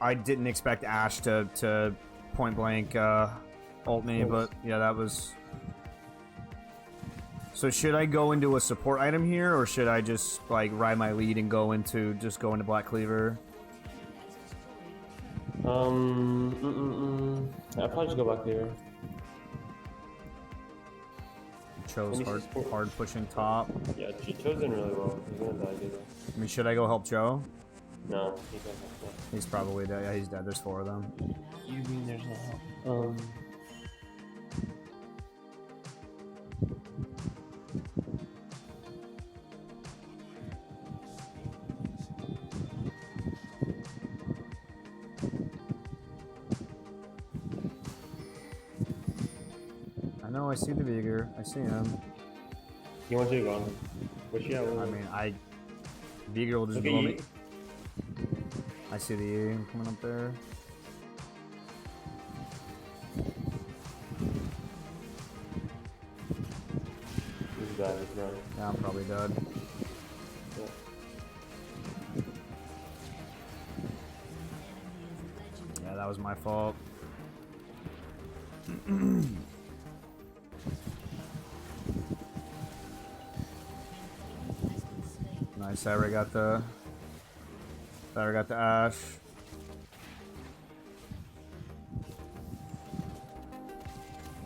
I didn't expect Ash to point blank ult me, but yeah, that was. So should I go into a support item here, or should I just like ride my lead and go into Black Cleaver? I'll probably just go back there. Cho's hard pushing top. Yeah, Cho's doing really well. He's gonna die either. I mean, should I go help Cho? No, he can't help that. He's probably dead. Yeah, he's dead. There's 4 of them. You mean there's no help? I know. I see the Vigor. I see him. He wants you to go on. Where's she at? I mean, Vigor will just Look at blow you. me. I see the E coming up there. He's dead. He's dead. Yeah, I'm probably dead. Yeah. Yeah, that was my fault. Nice, Sarah got the Ash.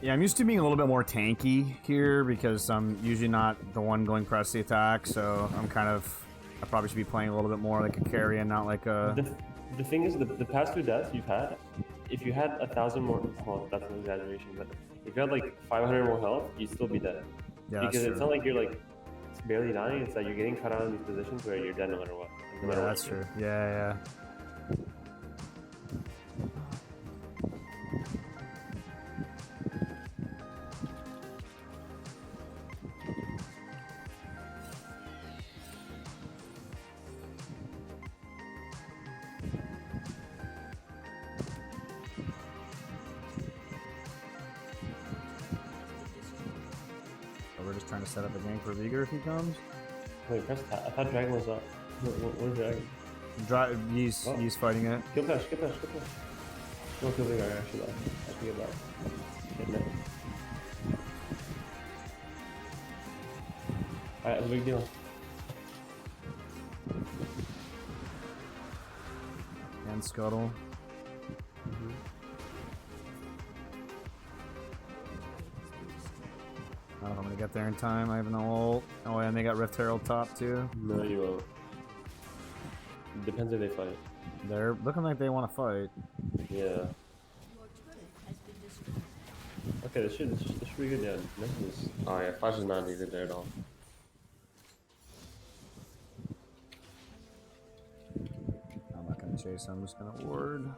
Yeah, I'm used to being a little bit more tanky here because I'm usually not the one going press the attack, so I probably should be playing a little bit more like a carry and not like a... The thing is, the past 2 deaths you've had, if you had 1,000 more, well, that's an exaggeration, but if you had like 500 more health, you'd still be dead. Yeah, because that's it's true. not like you're like barely dying, it's that you're getting cut out of these positions where you're dead no matter what. No Yeah, matter what that's you do. true. Yeah. So we're just trying to set up a gank for Vigor if he comes. Wait, press tab. I thought Dragon was up. Where's Dragon? He's fighting it. Kill Flash. No, kill Vigor, actually. I forget about it. Alright, that's a big deal. And Scuttle. I don't know if I'm gonna get there in time. I have no ult. Oh, and they got Rift Herald top too. No, you won't. Depends if they fight. They're looking like they want to fight. Yeah. Okay, this should be good. Yeah, this is. Oh yeah, Flash is not needed there at all. I'm not gonna chase. I'm just gonna ward.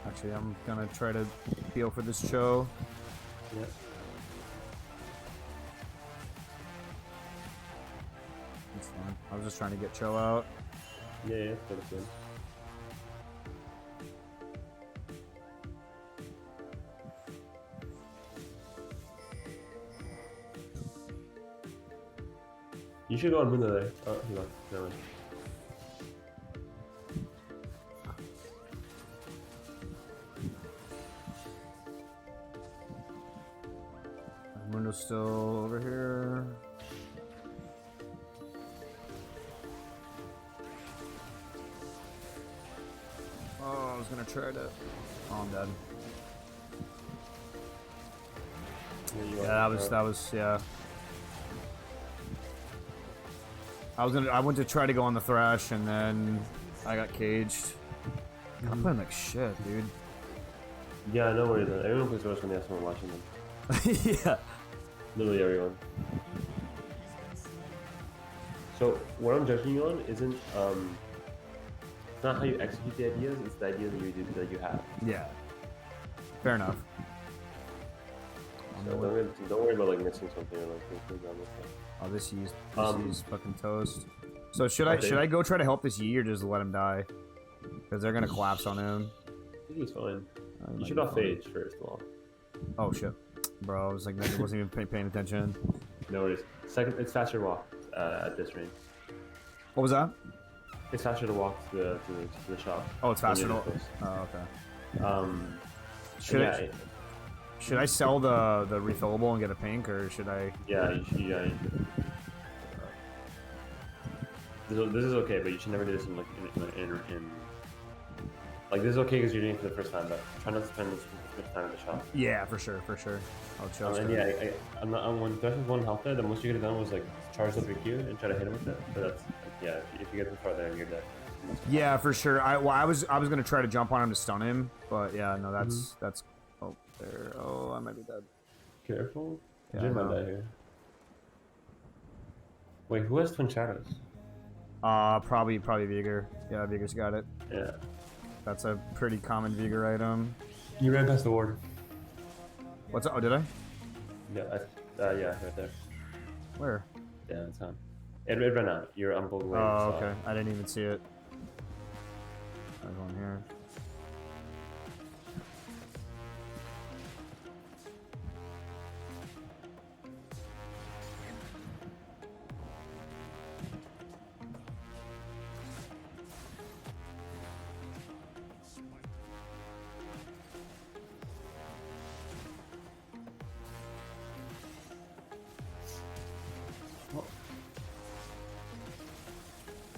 Actually, I'm gonna try to heal for this Cho. Yeah. That's fine. I was just trying to get Cho out. Yeah, that's good. You should go on Mundo there. Oh, he left. Never mind. Mundo's still over here. Oh, I was gonna try to. Oh, I'm dead. Yeah, that was yeah. I went to try to go on the Thrash and then I got caged. I'm playing like shit, dude. Yeah, I know where you're at. Everyone plays Rush when they have someone watching them. Yeah. Literally everyone. So what I'm judging you on isn't it's not how you execute the ideas, it's the ideas that you have. Yeah. Fair enough. So don't worry about like missing something or like things on this thing. Oh, this Yee's fucking toast. So should Okay. I go try to help this Yee or just let him die? Because they're gonna collapse on him. I think he's fine. He You might should be off fine. phage first of all. Oh shit, bro! I was like, I wasn't even paying attention. No worries. Second, it's faster to walk at this range. What was that? It's faster to walk to the shop. Oh, it's when faster you're to. close. Oh, okay. Yeah, Should I sell the refillable and get a pink, or should I? yeah, you should. Yeah, you should. This is okay, but you should never do this in like in like this is okay because you're doing it for the first time, but try not to spend this much time at the shop. Yeah, for sure. I'll chill. And yeah, I'm when Thresh was one health there, the most you could have done was like charge up your Q and try to hit him with it. But that's yeah, if you get too far there, you're dead. Yeah, for sure. I was gonna try to jump on him to stun him, but yeah, no, that's. Oh, there. Oh, I might be dead. Careful. Yeah, Jin I might know. die here. Wait, who has twin shadows? Probably Vigor. Yeah, Vigor's got it. Yeah. That's a pretty common Vigor item. You ran past the ward. What's up? Oh, did I? Yeah, yeah, right there. Where? Yeah, it's on. It ran out. You're on both ways. Oh, okay. I didn't even see it. There's one here.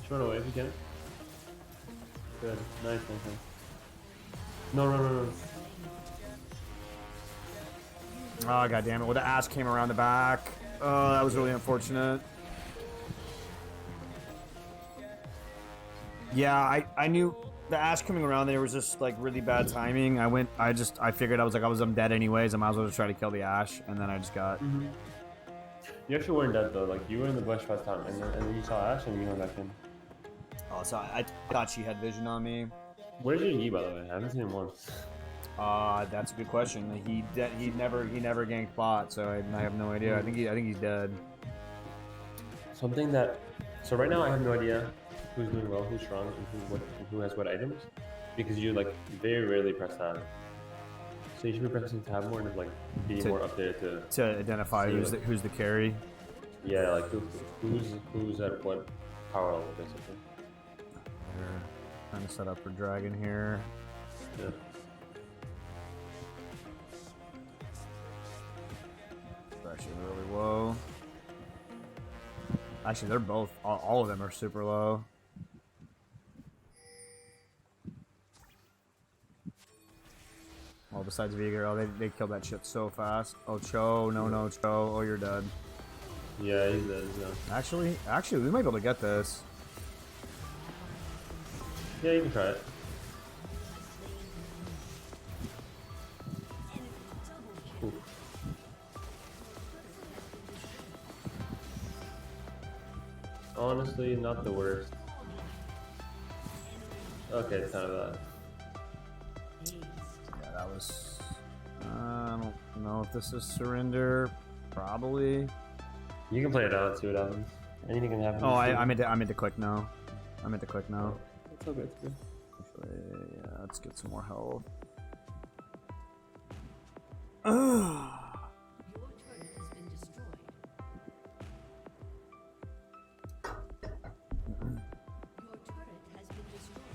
Short away if you can. Good. Nice. No. Oh, god damn it. Well, the ass came around the back. Oh, that was really unfortunate. Yeah, I knew the ass coming around there was just like really bad timing. I figured I'm dead anyways. I might as well just try to kill the Ash, and then I just got. You actually weren't dead though. Like you were in the bush first time, and then you saw Ash, and you went back in. Oh, so I thought she had vision on me. Where's your Yi, by the way? I haven't seen him once. That's a good question. He never ganked bot, so I have no idea. I think he's dead. Something that. So right now I have no idea who's doing well, who's strong, and who has what items, because you like very rarely press tab. So you should be pressing tab more and like be more up there to identify see, who's the carry. Yeah, like who's at what power level basically. Trying to set up for dragon here. Yeah. They're actually really low. Actually, they're both. All of them are super low. Well, besides Vigor, oh, they killed that shit so fast. Oh, Cho, no, Cho. Oh, you're dead. Yeah, he's dead. Actually, we might be able to get this. Yeah, you can try it. Oof. Honestly, not the worst. Okay, it's kind of that. Yeah, that was. I don't know if this is surrender. Probably. You can play it out, see what happens. Anything can happen. Oh, I meant to click no. I meant to click no. It's okay, it's good. Actually, yeah, let's get some more health. Your turret has been destroyed. Your turret has been destroyed.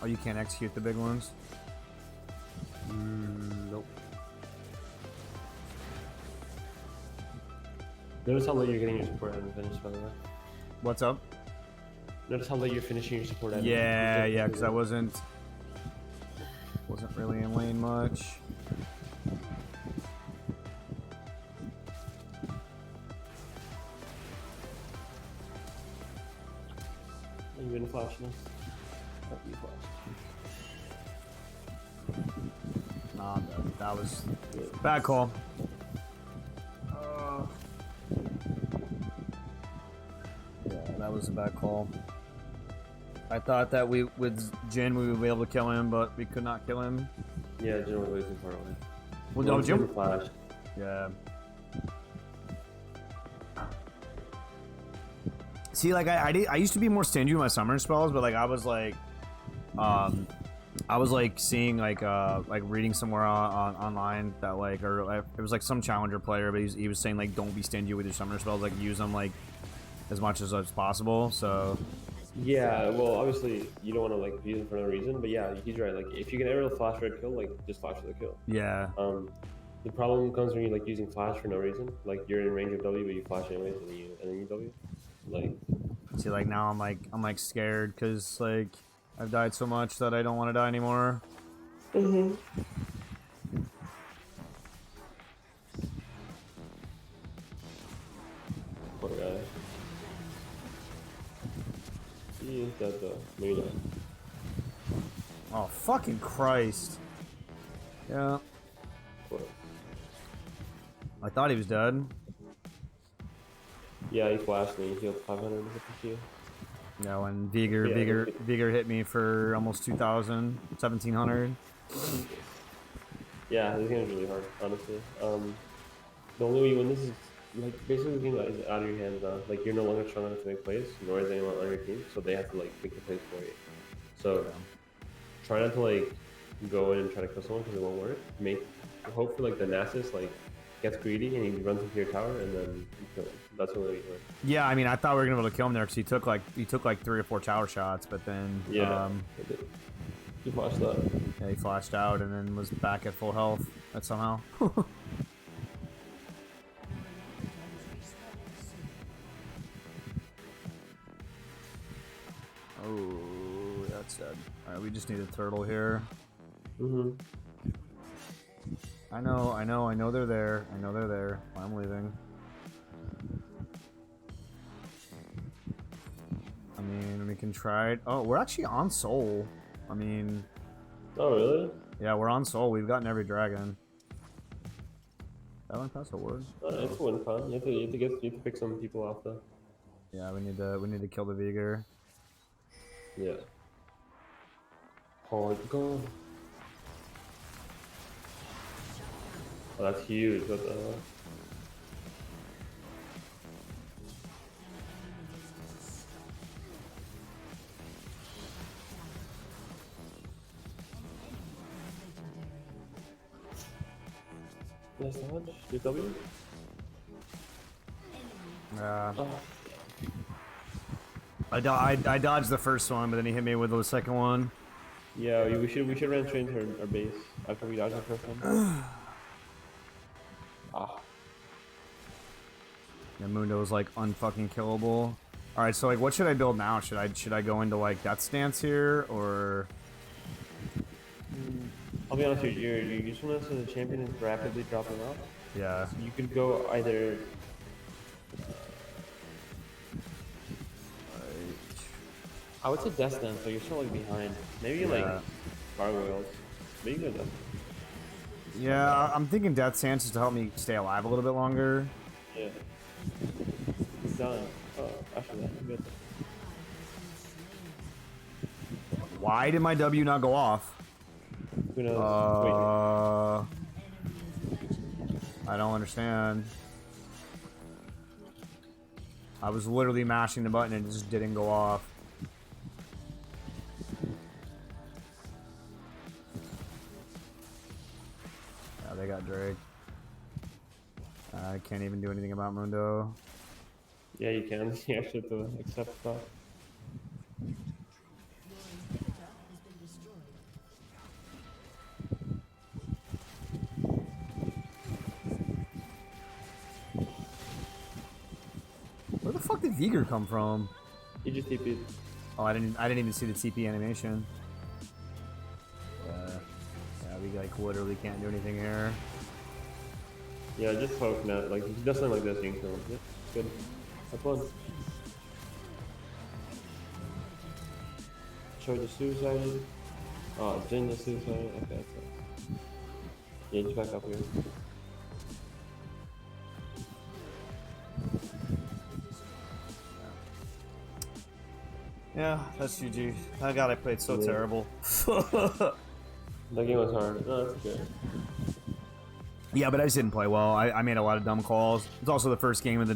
Oh, you can't execute the big ones? Nope. Notice how late you're getting your support item finished, by the way. What's up? Notice how late you're finishing your support item. Yeah, because I wasn't really in lane much. flashing us. After you flash. Nah, that was bad call. Yeah, that was a bad call. I thought that with Jin we would be able to kill him, but we could not kill him. Yeah, Jin was way too far away. Well, no, Jin. Flash. Yeah. See, like I used to be more stingy with my summoner spells, but like I was like seeing like reading somewhere online that like it was like some challenger player, but he was saying like don't be stingy with your summoner spells, like use them like as much as possible. So yeah, well obviously you don't want to like use them for no reason, but yeah, he's right. Like if you can ever flash red kill, like just flash for the kill. yeah. The problem comes when you like using flash for no reason. Like you're in range of W, but you flash anyways, and then you W. Like, see, like now I'm like scared because like I've died so much that I don't want to die anymore. Mm-hmm. Poor guy. He is dead though. Maybe not. Oh fucking Christ! Yeah, Poor. I thought he was dead. Yeah, he flashed me. He healed 550. Yeah, when Vigor hit me for almost 2,000, 1,700. Yeah, this game is really hard, honestly. The only way you win this is like basically the game is out of your hands now. Like you're no longer strong enough to make plays, nor is anyone on your team, so they have to like make the plays for you. So try not to like go in and try to kill someone because it won't work. Hope for like the Nasus like gets greedy and he runs into your tower and then you kill him. That's the only way you win. Yeah, I mean, I thought we were gonna be able to kill him there because he took like 3 or 4 tower shots, but then He flashed that. yeah, he flashed out and then was back at full health. That somehow. Oh, that's dead. All right, we just need a turtle here. Mm-hmm. I know they're there. I know they're there. I'm leaving. I mean, we can try it. Oh, we're actually on Soul. I mean... Oh, really? Yeah, we're on Soul. We've gotten every dragon. That one pass a word? It's a win con. You have to pick some people off though. Yeah, we need to kill the Vigor. Yeah. Hard gone. Oh, that's huge. What the hell? Nice dodge. Your W? Oh. I dodged the first one, but then he hit me with the second one. Yeah, we should run straight into our base after we dodge the first one. Yeah, Mundo's like unfucking killable. All right, so like, what should I build now? Should I go into like Death Stance here or? I'll be honest with you, your usefulness as a champion is rapidly dropping off. Yeah. So you could go either. I would say Death Stance, but you're still like behind. Maybe like gargoyles. Maybe you go Death. Yeah, I'm thinking Death Stance is to help me stay alive a little bit longer. Yeah. He's done. Oh, actually, that's good. Why did my W not go off? Who knows? I don't understand. I was literally mashing the button and it just didn't go off. Yeah, they got Drake. I can't even do anything about Mundo. Yeah, you can. You actually have to accept that. Where the fuck did Vigor come from? He just TP'd. Oh, I didn't even see the TP animation. Yeah, we like literally can't do anything here. Yeah, just hope not. Like, he does something like this, you can kill him. Yeah, good. Have fun. Troy just suicided. Oh, Jin just suicided. Okay, that's nice. Yeah, just back up here. Yeah, that's GG. Oh god, I played so Yeah. terrible. That game was hard. No, that's good. Yeah, but I just didn't play well. I made a lot of dumb calls. It's also the first game of the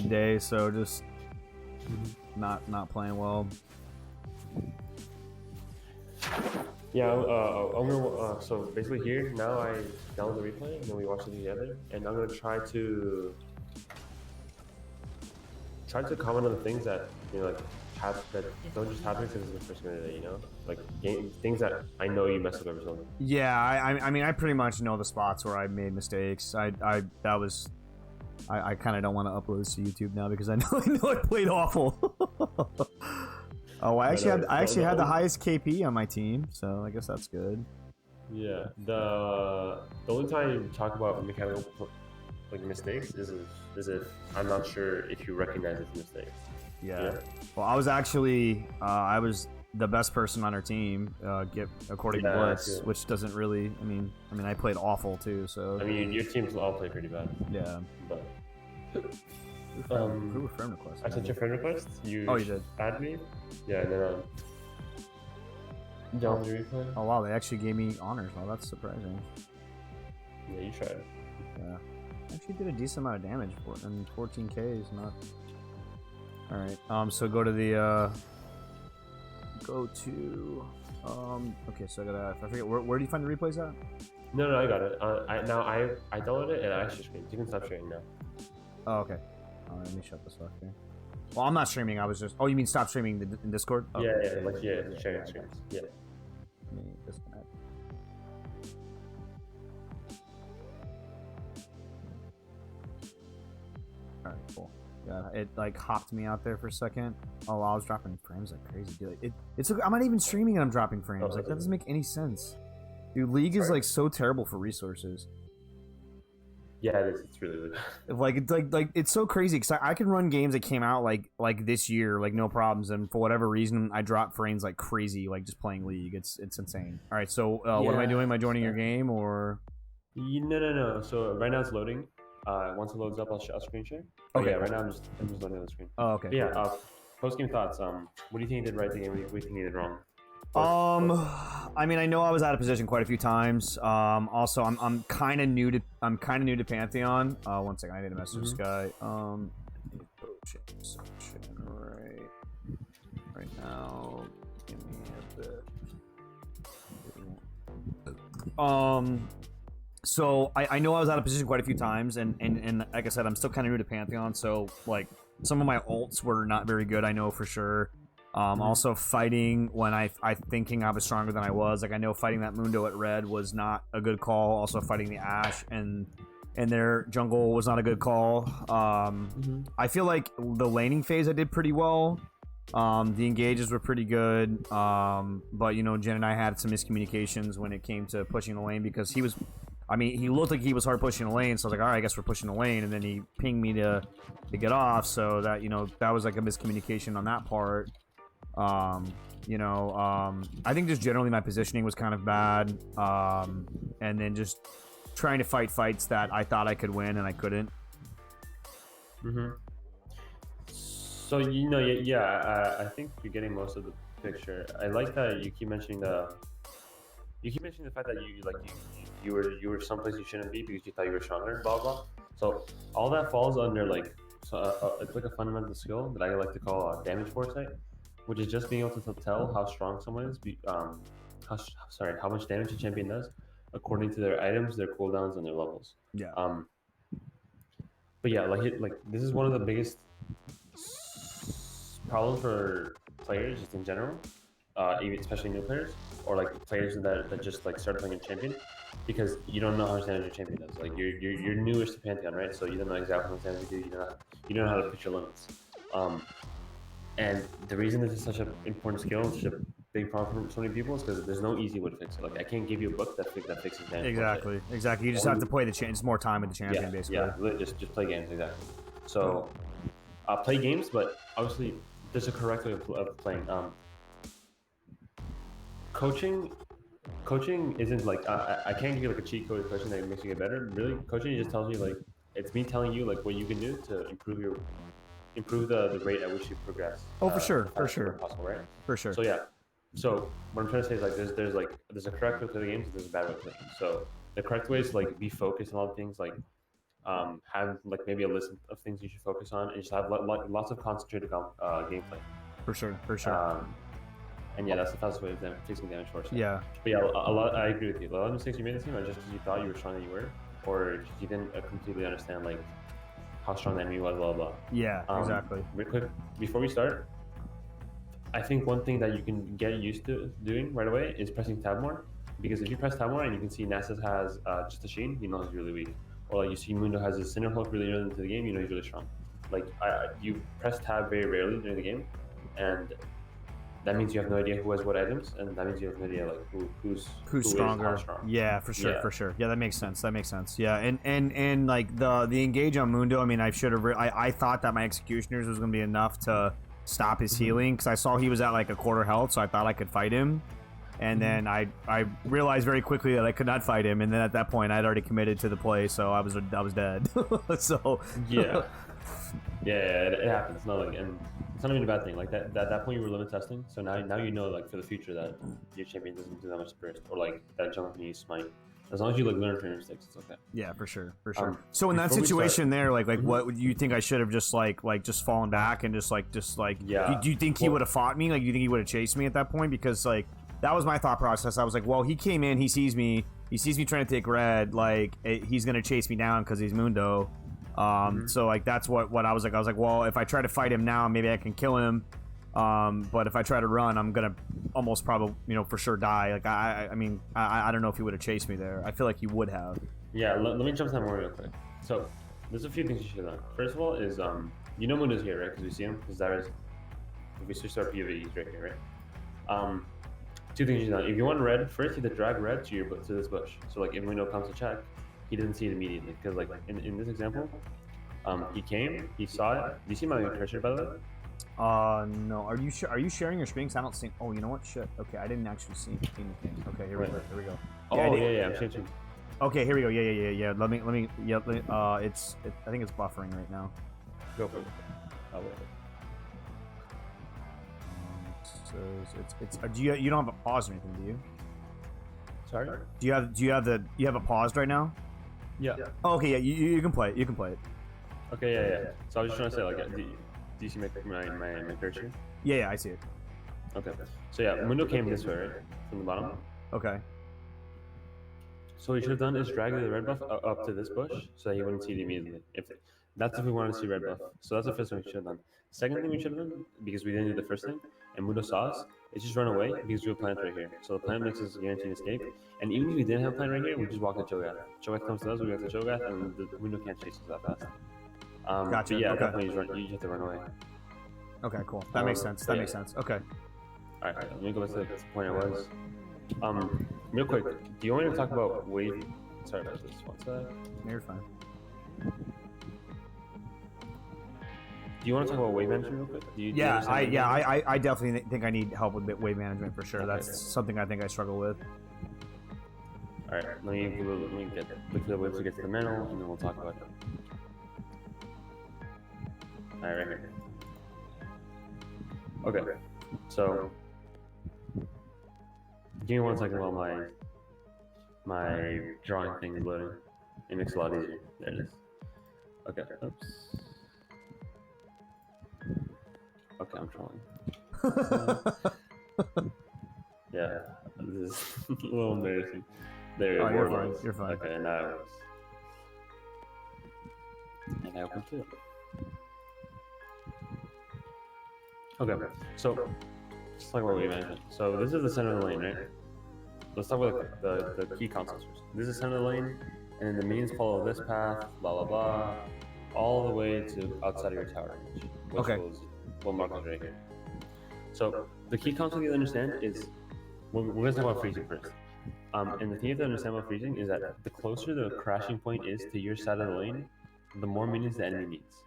day, so just not playing well. Yeah, I'm gonna. So basically, here now I download the replay and then we watch it together. And I'm gonna try to comment on the things that like that don't just happen because it's the first game of the day. Like things that I know you mess up every time. Yeah, I mean I pretty much know the spots where I made mistakes. I kind of don't want to upload this to YouTube now because I know I played awful. Oh, I actually had the highest KP on my team, so I guess that's good. Yeah, the only time you talk about mechanical mistakes is if I'm not sure if you recognize it's mistakes. Yeah. Well, I was actually I was the best person on our team, according to Blitz, which doesn't really. I mean, I played awful too. So. I mean, your teams all play pretty bad. Yeah. But. Who were friend requests? I sent your friend request. You did. Add me. Yeah, and then down the replay. Oh wow, they actually gave me honors. Well, that's surprising. Yeah, you tried. Yeah. Actually did a decent amount of damage and 14k is not. All right. So go to the. Okay, so I forget where do you find the replays at? No, I got it. I downloaded it and I actually streamed. You can stop streaming now. Oh, okay. Let me shut this off here. Well, I'm not streaming. I was just. Oh, you mean stop streaming in Discord? Oh, yeah, sharing screens. Yeah. Let me disconnect. All right, cool. Yeah, it like hopped me out there for a second. Oh, I was dropping frames like crazy, dude. I'm not even streaming and I'm dropping frames. Like that doesn't make any sense. Dude, League is like so terrible for resources. Yeah, it is. It's really it's so crazy because I can run games that came out like this year like no problems, and for whatever reason I drop frames like crazy like just playing League. It's insane. All right, so what am I doing? Am I joining your game or? No. So right now it's loading. Once it loads up, I'll screen share. Okay. Yeah, right now I'm just loading on the screen. Oh, okay. But yeah. Post game thoughts. What do you think you did right the game? What do you think you did wrong? I mean, I know I was out of position quite a few times. Also, I'm kind of new to Pantheon. One second, I need to message this guy. Right now. Give me a bit. So I know I was out of position quite a few times, and like I said, I'm still kind of new to Pantheon. So like some of my ults were not very good. I know for sure. Also fighting when I thinking I was stronger than I was. Like I know fighting that Mundo at red was not a good call. Also fighting the Ashe and their jungle was not a good call. I feel like the laning phase I did pretty well. The engages were pretty good. But Jen and I had some miscommunications when it came to pushing the lane because he looked like he was hard pushing the lane, so I was like, all right, I guess we're pushing the lane, and then he pinged me to get off, so that that was like a miscommunication on that part. I think just generally my positioning was kind of bad, and then just trying to fight fights that I thought I could win and I couldn't. So I think you're getting most of the picture. I like that you keep mentioning the fact that you were someplace you shouldn't be because you thought you were stronger, blah blah. So all that falls under it's like a fundamental skill that I like to call damage foresight, which is just being able to tell how strong someone is, how much damage a champion does, according to their items, their cooldowns, and their levels. Yeah. But yeah, this is one of the biggest problems for players just in general, even especially new players or players that just start playing a champion, because you don't know how much damage your champion does. Like you're newish to Pantheon, right? So you don't know exactly how much damage you do. You don't know how to put your limits. And the reason this is such an important skill and such a big problem for so many people is because there's no easy way to fix it. Like I can't give you a book that fixes damage. Exactly. You just have to play it's more time with the champion, basically. Yeah, just play games, exactly. So play games, but obviously there's a correct way of playing. coaching isn't like I can't give you like a cheat code coaching that makes you get better. Really, coaching just tells you like it's me telling you like what you can do to improve the rate at which you progress. Oh, for sure, the for fastest way sure. possible, right? For sure. So yeah. So what I'm trying to say is like there's a correct way to play the games and there's a bad way to play them. So the correct way is to like be focused on all the things like have like maybe a list of things you should focus on and just have lots of concentrated gameplay. For sure. For sure. And yeah, that's the fastest way of fixing damage for us. Yeah. But yeah, a lot. I agree with you. A lot of mistakes you made this game are just because you thought you were stronger than you were, or you didn't completely understand like how strong the enemy was. Blah blah. Yeah. Exactly. Real quick, before we start, I think one thing that you can get used to doing right away is pressing tab more. Because if you press tab more and you can see Nasus has just a Sheen, you know he's really weak. Or like you see Mundo has a Cinder Hulk really early into the game, you know he's really strong. Like you press tab very rarely during the game, and that means you have no idea who has what items, and that means you have no idea like who's stronger. Is how strong. Yeah, for sure, Yeah. for sure. Yeah, that makes sense. That makes sense. Yeah, and like the engage on Mundo. I mean, I should have. I thought that my executioners was gonna be enough to stop his healing because I saw he was at like a quarter health, so I thought I could fight him. And then I realized very quickly that I could not fight him, and then at that point I'd already committed to the play, so I was dead. So Yeah, it happens. No, like, and it's not even a bad thing. Like that point you were limit testing, so now you know like for the future that your champion doesn't do that much burst, or like that jump can use smite. As long as you like learn from your mistakes, it's okay. Yeah, for sure, for sure. So in that before we situation start- there, like what would you think I should have just just fallen back and just Yeah. Do you think he would have fought me? Like, do you think he would have chased me at that point? Because like that was my thought process. I was like, well, he came in, he sees me trying to take red, like he's gonna chase me down because he's Mundo. So like that's what I was like. I was like, well, if I try to fight him now, maybe I can kill him. But if I try to run, I'm gonna almost probably, for sure die. Like I mean, I don't know if he would have chased me there. I feel like he would have. Yeah, let me jump to that more real quick. So there's a few things you should have done. First of all is Mundo's here, right? Because we see him. Because that is, if we switch our POV, he's right here, right? Two things you should have done. If you want red, first you have to drag red to this bush. So like if Mundo comes to check, he doesn't see it immediately. Because like in this example, he came, he saw it. Do you see my cursor by the way? No. Are you sharing your screen? 'Cause I don't see. Oh, you know what? Shit. Okay, I didn't actually see anything. Okay, here we go. Here we go. Yeah, I'm changing. Okay, here we go. Yeah. Let me. Yeah. I think it's buffering right now. Go for it. I'll wait. It's. You don't have a pause or anything, do you? Sorry? Do you have it paused right now? Yeah. Oh, okay, yeah. You can play it. You can play it. Okay, yeah. So I was just trying to say, like, do you see my cursor? Yeah, I see it. Okay. So yeah, Mundo came this way, right? From the bottom. Okay. So what you should have done is drag the red buff up to this bush so that he wouldn't see it immediately. That's if we wanted to see red buff. So that's the first thing we should have done. Second thing we should have done, because we didn't do the first thing, and Mundo saw us, is just run away because we have a plant right here. So the plant makes us guaranteed escape. And even if we didn't have a plant right here, we just walk to Cho'Gath. Cho'Gath comes to us, we walk to Cho'Gath, and the Mundo can't chase us that fast. Gotcha. But yeah, Okay. definitely you just have to run away. Okay, cool. That makes sense. That makes sense. Okay. Alright, let me go back to the point I was. Real quick, do you want me to talk about wave? Sorry about this. What's that? No, you're fine. Do you want to talk about wave management real quick? Do you Yeah, understand wave management? I definitely think I need help with wave management for sure. Okay. That's something I think I struggle with. Alright, let me look for the waves to get to the middle, and then we'll talk about it. Alright, right here. Okay, so give me 1 second while my drawing thing is loading. It makes it a lot easier. There it is. Okay. Oops. Okay, I'm drawing. Yeah, this is a little embarrassing. There, Oh, you're it fine, was. you're fine. Okay, now it works. And I open too. Okay, so let's talk about wave management. So this is the center of the lane, right? Let's talk about the key consoles first. This is center of the lane, and then the minions follow this path, blah blah blah, all the way to outside of your tower range, which Okay. was what mark is right here. So the key concept you understand is we're going to talk about freezing first. And the thing you have to understand about freezing is that the closer the crashing point is to your side of the lane, the more minions the enemy needs.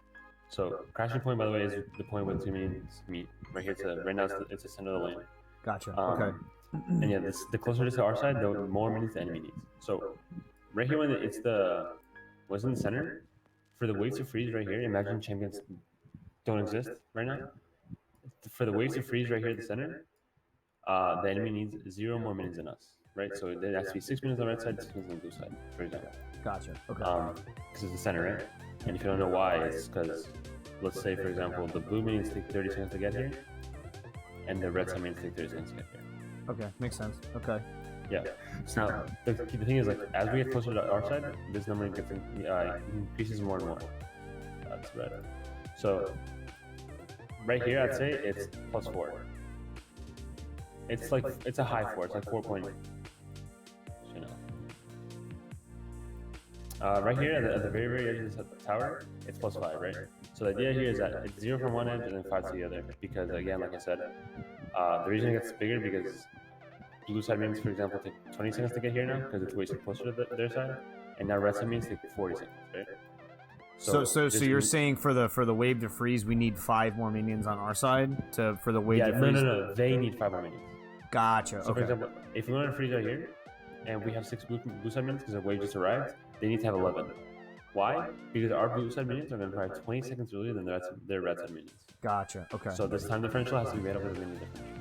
So crashing point, by the way, is the point where two minions meet. Right here, right now it's the center of the lane. Gotcha. Um, Okay. And yeah, the closer it is to our side, the more minions the enemy needs. So right here, when it's what's in the center, for the waves to freeze right here, imagine champions don't exist right now. For the waves to freeze right here at the center, the enemy needs 0 more minions than us, right? So there has to be 6 minions on the right side, 6 minions on the blue side, for example. Gotcha. Okay. Because it's the center, right? And if you don't know why, it's because, let's say, for example, the blue minions take 30 seconds to get here, and the red side minions take 30 seconds to get here. Okay, makes sense. Okay. Yeah. So now, the thing is, like, as we get closer to our side, this number gets increases more and more. That's red. So right here, I'd say it's +4. It's a high 4. It's like 4 point. You know. Right here at the very very edge of the tower, it's +5, right? So the idea here is that it's 0 from one edge and then 5 to the other. Because again, like I said, the reason it gets bigger because blue side minions, for example, take 20 seconds to get here now because it's way too closer to their side, and now red side minions take 40 seconds, right? So you're saying for the wave to freeze, we need 5 more minions on our side for the wave to freeze? No. They need 5 more minions. Gotcha. So for example, if we want to freeze right here, and we have 6 blue side minions because the wave just arrived, they need to have 11. Why? Because our blue side minions are going to arrive 20 seconds earlier than their red side minions. Gotcha. Okay. So this time differential has to be made up with the minion differential.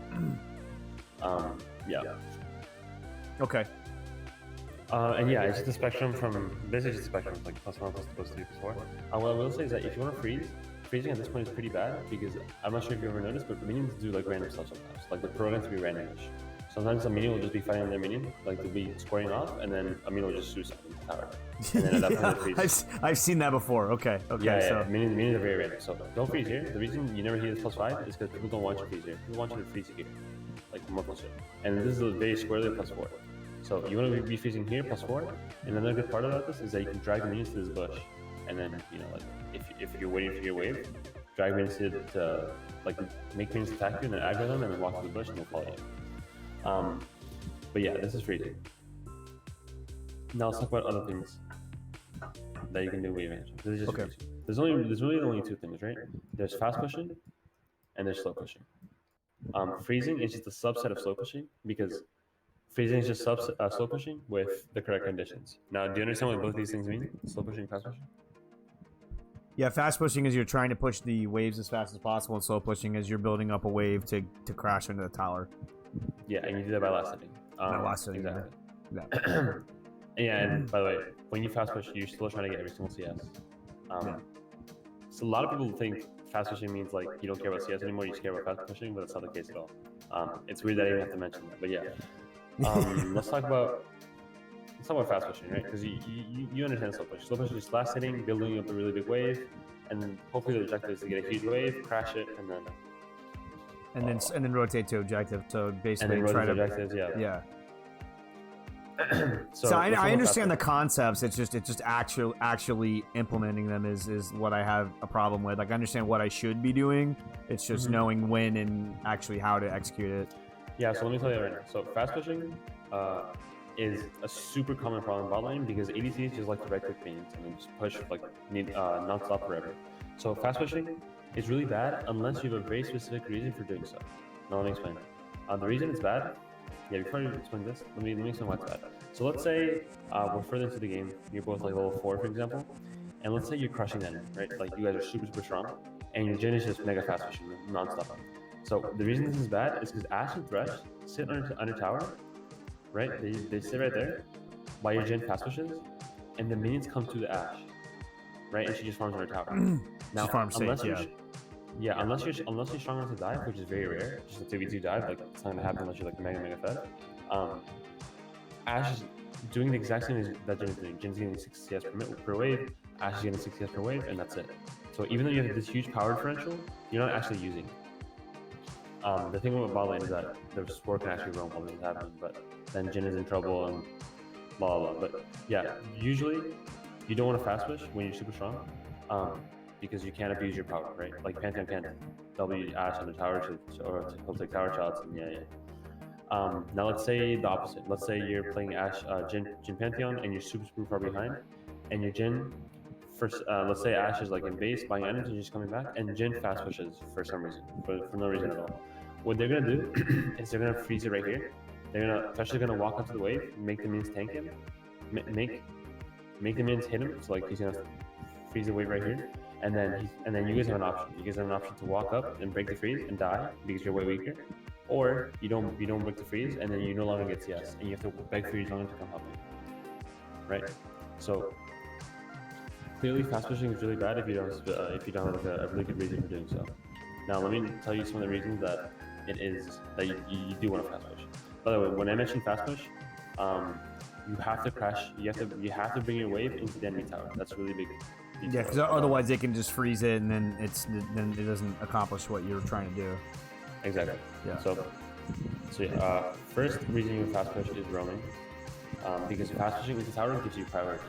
Yeah. Okay. And yeah, it's just a spectrum from basically just a spectrum like +1, +2, +3, +4. What I will say is that if you want to freeze, freezing at this point is pretty bad because I'm not sure if you ever noticed, but minions do like random stuff sometimes. Like the programs to be randomish. Sometimes a minion will just be fighting their minion, like they'll be squaring off, and then a minion will just suicide in the tower. And then at that point, freeze. I've seen that before. Okay. Yeah. Minions are very random. So don't freeze here. The reason you never hear this +5 is because people don't want you to freeze here. People want you to freeze here, like more closer. And this is a very squarely +4. So you want to be freezing here +4, and another good part about this is that you can drag the minions to this bush, and then like if you're waiting for your wave, drag minions to like make minions attack you, and then aggro them, and then walk to the bush, and they'll follow you. But yeah, this is freezing. Now let's talk about other things that you can do wave management. This is just freezing. There's really only 2 things, right? There's fast pushing, and there's slow pushing. Freezing is just a subset of slow pushing because freezing is just slow pushing with the correct conditions. Now, do you understand what both these things mean? Slow pushing, fast pushing? Yeah, fast pushing is you're trying to push the waves as fast as possible, and slow pushing is you're building up a wave to crash into the tower. Yeah, and you do that by last hitting. Last hitting, exactly. Yeah. Yeah, and by the way, when you fast push, you're still trying to get every single CS. So a lot of people think fast pushing means like you don't care about CS anymore, you just care about fast pushing, but that's not the case at all. It's weird that I even have to mention that, but yeah. Let's talk about fast pushing, right? Because you understand slow push. Slow push is just last hitting, building up a really big wave, and then hopefully the objective is to get a huge wave, crash it, and then rotate to objective. So basically, and then try to objectives. Yeah. So I understand the concepts. It's just actually implementing them is what I have a problem with. Like I understand what I should be doing. It's just knowing when and actually how to execute it. Yeah, so let me tell you right now. So fast pushing is a super common problem in bot lane because ADCs just like to right click minions and then just push like non-stop forever. So fast pushing is really bad unless you have a very specific reason for doing so. Now let me explain. The reason it's bad, before I explain this, let me explain why it's bad. So let's say we're further into the game, you're both like level 4 for example, and let's say you're crushing them, right? Like you guys are super strong, and your Jhin is just mega fast pushing non-stop. So the reason this is bad is because Ashe and Thresh sit under tower, right? They sit right there while your Jhin fast pushes, and the minions come to the Ashe, right? And she just farms under tower. Now, unless you're strong enough to dive, which is very rare, just a 2v2 dive, like it's not gonna happen unless you're like mega fed. Ashe is doing the exact same as that Jhin is doing. Jin's getting 6 CS per wave, Ashe is getting 6 CS per wave, and that's it. So even though you have this huge power differential, you're not actually using it. The thing about bot lane is that the support can actually roam while this is happening, but then Jhin is in trouble and blah blah blah. But yeah, usually you don't want to fast push when you're super strong, because you can't abuse your power, right? Like Pantheon can W Ashe on the tower to he'll take tower shots and now let's say the opposite. Let's say you're playing Ashe Jhin Pantheon and you're super far behind, and your Jhin first let's say Ashe is like in base buying items and just coming back, and Jhin fast pushes for some reason, for no reason at all. What they're gonna do is they're gonna freeze it right here, Thresh is gonna walk up to the wave, make the minions tank him, make the minions hit him. So like he's gonna freeze the wave right here, and then you guys have an option. You guys have an option to walk up and break the freeze and die because you're way weaker, or you don't break the freeze and then you no longer get CS and you have to beg for your jungler to come help you. Right? So clearly fast pushing is really bad if you don't have like a really good reason for doing so. Now let me tell you some of the reasons that you do want to fast push. By the way, when I mention fast push, you have to crash. You have to bring your wave into the enemy tower. That's really big. Yeah, because otherwise they can just freeze it, and then it doesn't accomplish what you're trying to do. Exactly. Yeah. So first reason you fast push is roaming, because fast pushing into tower gives you priority,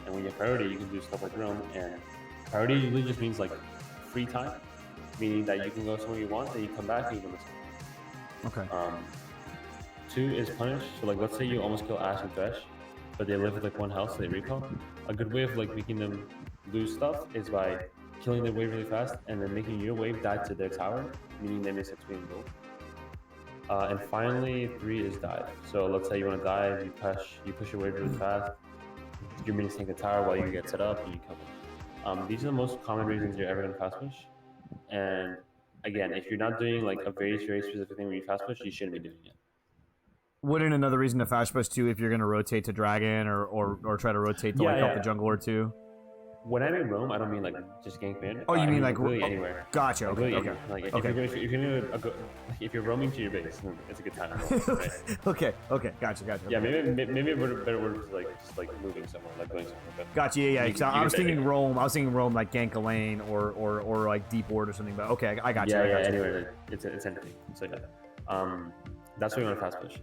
and when you have priority, you can do stuff like roam. And priority usually just means like free time, meaning that you can go somewhere you want, and you come back and you can listen. Okay. 2 is punish. So like let's say you almost kill Ashe and Thresh, but they live with like 1 health, so they recall. A good way of like making them lose stuff is by killing their wave really fast and then making your wave die to their tower, meaning they miss XP and gold. And finally, 3 is dive. So let's say you want to dive, you push your wave really fast, your minions take the tower while you get set up and you kill them. These are the most common reasons you're ever going to fast push. And again, if you're not doing like a very specific thing when you fast push, you shouldn't be doing it. Wouldn't another reason to fast push too if you're going to rotate to dragon or try to rotate to help the jungle or two? When I mean roam, I don't mean like just gank mid. Oh, you mean like really anywhere? Gotcha. Okay. Really Okay. anywhere. Like Okay. if you're roaming to your base, then it's a good time. Right? Okay. Okay. Gotcha. Yeah, maybe a better word is like just like moving somewhere, like going somewhere. But Gotcha. Yeah. I was thinking roam. I was thinking roam like gank a lane or like deep ward or something. But okay, I got you. Yeah. Anyway, like, it's anything. So yeah, that's why you want to fast push.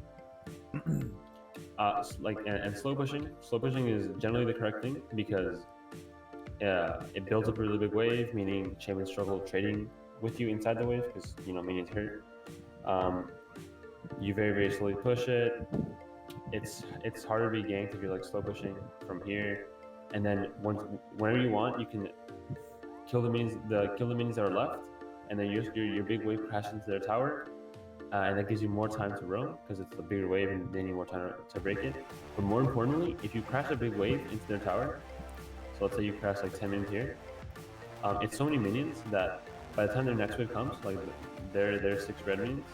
And slow pushing. Slow pushing is generally the correct thing because it builds up a really big wave, meaning champions struggle trading with you inside the wave because minions hurt. You very slowly push it. It's harder to be ganked if you're like slow pushing from here, and then whenever you want, you can kill the minions that are left, and then your big wave crashes into their tower. And that gives you more time to roam because it's a bigger wave and they need more time to break it. But more importantly, if you crash a big wave into their tower, so let's say you crash like 10 minions here, it's so many minions that by the time their next wave comes, like their 6 red minions,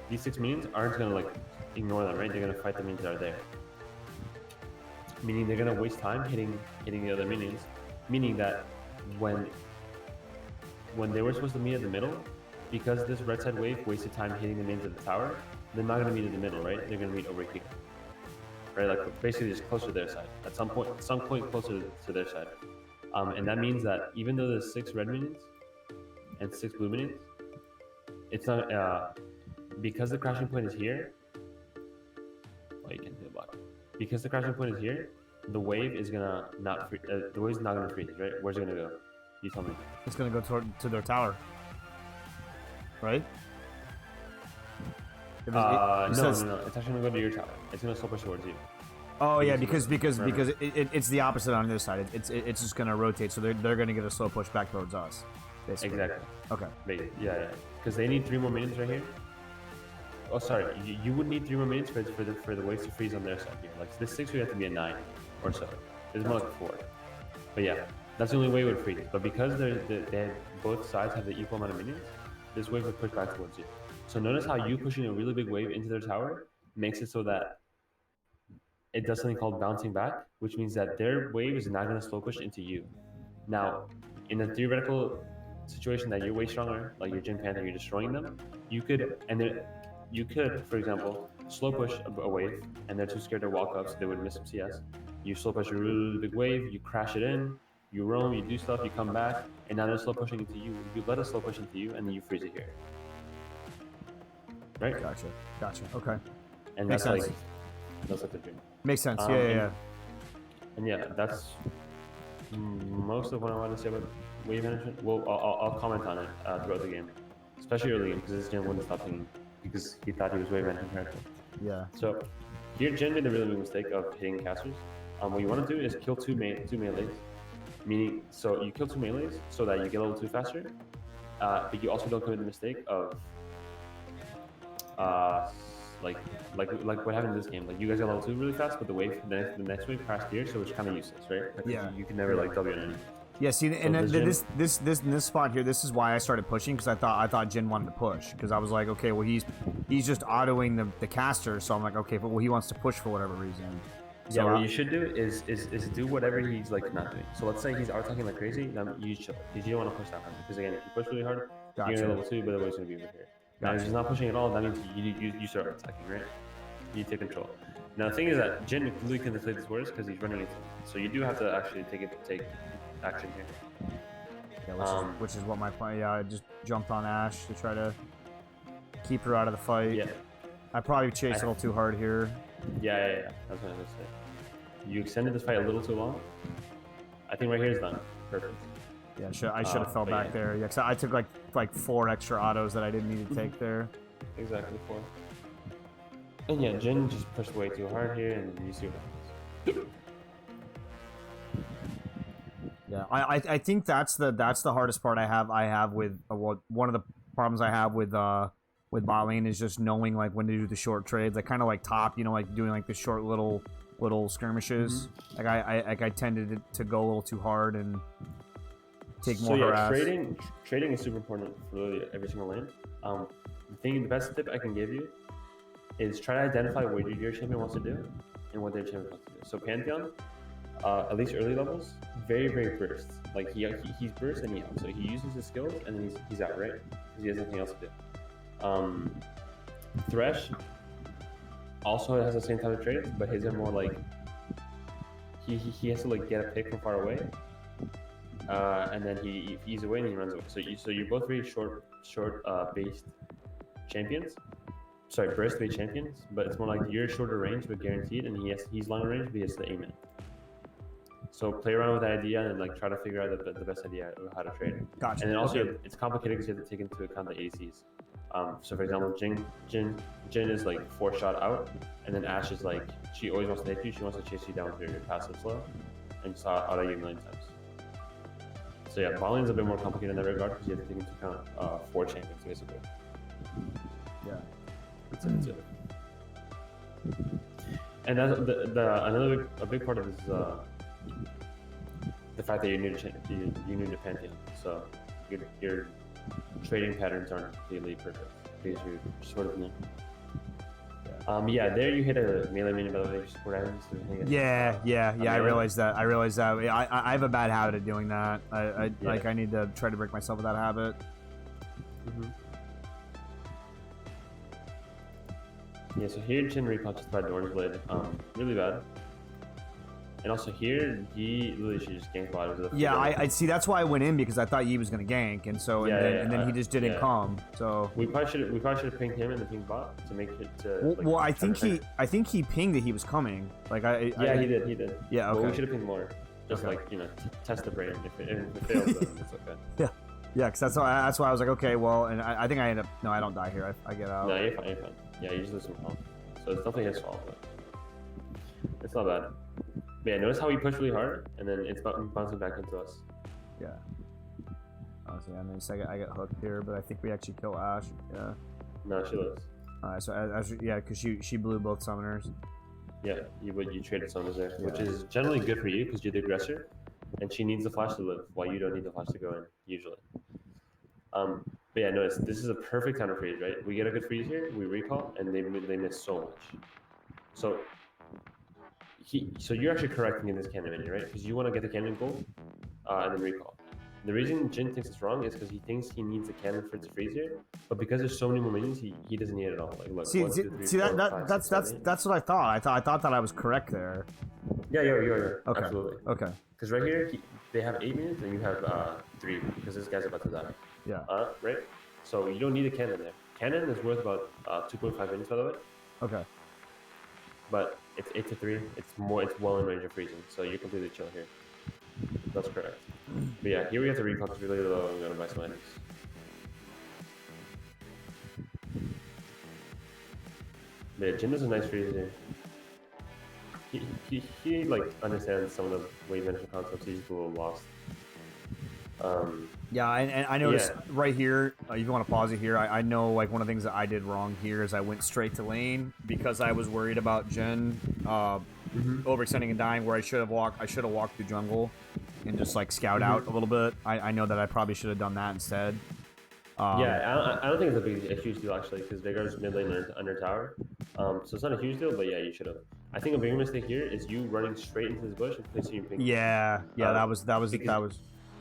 these 6 minions aren't gonna like ignore them, right? They're gonna fight the minions that are there. Meaning they're gonna waste time hitting the other minions. Meaning that when they were supposed to meet at the middle, because this red side wave wasted time hitting the minions at the tower, they're not going to meet in the middle, right? They're going to meet over here, right? Like basically just closer to their side. At some point closer to their side. And that means that even though there's 6 red minions and 6 blue minions, it's not because the crashing point is here. Well, you can't do a block. Because the crashing point is here, the wave is gonna not the wave's not gonna freeze, right? Where's it gonna go? You tell me. It's gonna go to their tower. Right? No. It's actually gonna go to your tower. It's gonna slow push towards you. Oh yeah, because it's the opposite on this side. It's just gonna rotate, so they're gonna get a slow push back towards us. Basically. Exactly. Okay. Yeah. Because they need 3 more minions right here. Oh, sorry. You would need 3 more minions for the waves to freeze on their side here. Like this 6 would have to be a 9 or so. It's more like a 4. But yeah, that's the only way it would freeze. But because both sides have the equal amount of minions, this wave would push back towards you. So notice how you pushing a really big wave into their tower makes it so that it does something called bouncing back, which means that their wave is not going to slow push into you. Now, in a theoretical situation that you're way stronger, like your Jin Panther, you're destroying them, you could, for example, slow push a wave, and they're too scared to walk up, so they would miss some CS. You slow push a really big wave, you crash it in, you roam, you do stuff, you come back, and now they're slow pushing into you. You let us slow push into you, and then you freeze it here. Right? Gotcha. Okay. And Makes that's sense. like the dream. Makes sense. Yeah. And yeah, that's most of what I wanted to say about wave management. Well, I'll comment on it throughout the game, especially early game, because this Jin wouldn't stop thinking because he thought he was wave managing correctly. Yeah. So here, Jin made the really big mistake of hitting casters. What you want to do is kill two melees, meaning so you kill 2 melees so that you get level 2 faster, but you also don't commit the mistake of like what happened in this game. Like you guys got level 2 really fast, but the next wave crashed here, so it's kind of useless, right? Like, Yeah. You can never like W on anything. Yeah, see, and the this in this spot here, this is why I started pushing, because I thought Jin wanted to push, because I was like, okay, well he's just autoing the caster, so I'm like, okay, but well he wants to push for whatever reason. So Yeah, what you should do is do whatever he's like not doing. So let's say he's out attacking like crazy, then you chill, because you don't want to push that hard. Because again, if you push really hard, Gotcha. you're level 2, but the wave's gonna be over here. Now if he's not pushing at all, that means you start attacking, right? You take control. Now the thing is that Jin really can deflate this worse because he's running into him. So you do have to actually take action here. yeah, which is what my plan. Yeah, I just jumped on Ashe to try to keep her out of the fight. Yeah. I probably chased a little too hard here. Yeah. That's what I was gonna say. You extended this fight a little too long. I think right here is done. Perfect. Yeah, I should have fell back there. Yeah, 'cause I took like 4 extra autos that I didn't need to take there. Exactly 4. And yeah, Jin just pushed way too hard here, and you see what happens. Yeah, I think that's the hardest part I have with one of the problems I have with bot lane is just knowing like when to do the short trades. Like kind of like top, like doing like the short little skirmishes. Mm-hmm. Like I tended to go a little too hard and take more So yeah, harass. trading is super important for literally every single lane. The best tip I can give you is try to identify what your champion wants to do and what their champion wants to do. So Pantheon, at least early levels, very burst. Like he's burst and he out. So he uses his skills and then he's out, right? Because he has nothing else to do. Thresh also has the same type of traits, but his are more like he has to like get a pick from far away, and then he's away and he runs away. So you're both very short based champions. Sorry, burst based champions, but it's more like you're shorter range but guaranteed, and he's longer range but he has to aim it. So play around with the idea and like try to figure out the best idea of how to trade. Gotcha. And then also it's complicated because you have to take into account the ACs. So for example, Jin is like 4 shot out, and then Ashe is like she always wants to hit you. She wants to chase you down with your passive slow, and just auto you a million times. So yeah, bot lane is a bit more complicated in that regard because you have to take into account 4 champions basically. Yeah. That's it. And that's a big part of this is the fact that you're new to Pantheon. So your trading patterns aren't completely perfect because you're sort of new. There you hit a melee minion by the way. Support items. Yeah. I realized that. I have a bad habit of doing that. Like I need to try to break myself of that habit. Mm-hmm. Yeah, so here Jin repulses by Dorn's Blade, really bad. And also here, he literally should just gank bot. Yeah, I see. That's why I went in because I thought he was gonna gank, and so and then he just didn't come. So we probably should have pinged him and the ping bot to make it to. Well, I think he pinged that he was coming. Like he did. Yeah, okay. But we should have pinged more, just like test the brain. If it fails, then it's okay. Yeah, because that's why I was like, okay, well, and I think I end up. No, I don't die here. I get out. No, you're fine. Yeah, you just lose some health. So it's definitely his fault, but it's not bad. But yeah, notice how he pushed really hard, and then it's bouncing back into us. Yeah. Honestly, I mean, I got hooked here, but I think we actually kill Ashe. Yeah. No, she lives. Alright, so because she blew both summoners. Yeah, you traded summoners there, which is generally good for you because you're the aggressor, and she needs the flash to live, while you don't need the flash to go in usually. But yeah, notice this is a perfect counter freeze, right? We get a good freeze here, we recall, and they miss so much. So you're actually correcting in this cannon minion, right? Because you want to get the cannon gold, and then recall. The reason Jin thinks it's wrong is because he thinks he needs a cannon for it to freeze here, but because there's so many more minions, he doesn't need it at all. Like look, that's what I thought. I thought that I was correct there. Yeah, you're okay. Absolutely. Okay. Because right here they have 8 minions and you have 3 because this guy's about to die. Yeah. Right. So you don't need a cannon there. Cannon is worth about 2.5 minutes, by the way. Okay. But it's 8 to 3. It's well in range of freezing, so you're completely chill here. That's correct. But yeah, here we have to recall because we're really low and we're gonna buy some items. But yeah, Jin does a nice freeze here. He like understands some of the wave management concepts. He's just a little lost. Yeah, and I noticed right here, if you want to pause it here, I know like one of the things that I did wrong here is I went straight to lane because I was worried about Jin overextending and dying where I should have walked through jungle and just like scout out a little bit. I know that I probably should have done that instead. Yeah, I don't think it's a huge deal actually, because Veigar's mid lane under tower. So it's not a huge deal, but yeah, you should have. I think a bigger mistake here is you running straight into this bush and placing your pink. Yeah, that was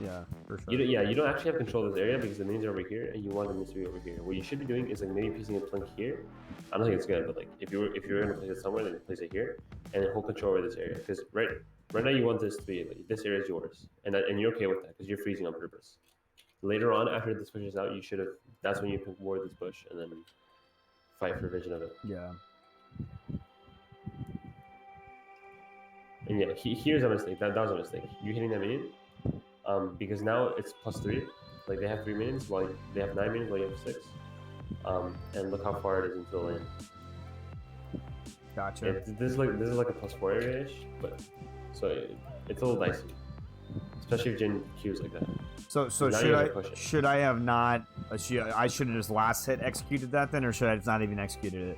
yeah, for sure. You don't actually have control of this area because the minions are over here and you want the minions to be over here. What you should be doing is like maybe piecing a plink here. I don't think it's good, but like if you're gonna place it somewhere, then place it here and then hold control over this area. Because right now you want this to be like, this area is yours, and you're okay with that because you're freezing on purpose. Later on, after this pushes out, you should have. That's when you can ward this bush and then fight for vision of it. Yeah. And yeah, here's a mistake. That was a mistake. You hitting that minion, because now it's +3. Like they have 3 minions, while they have 9 minions, while you have 6. And look how far it is into the lane. Gotcha. This is like a +4 area-ish, but so it's a little dicey, especially if Jin Q's like that. So should I have not? I should have just last hit executed that then, or should I just not even executed it?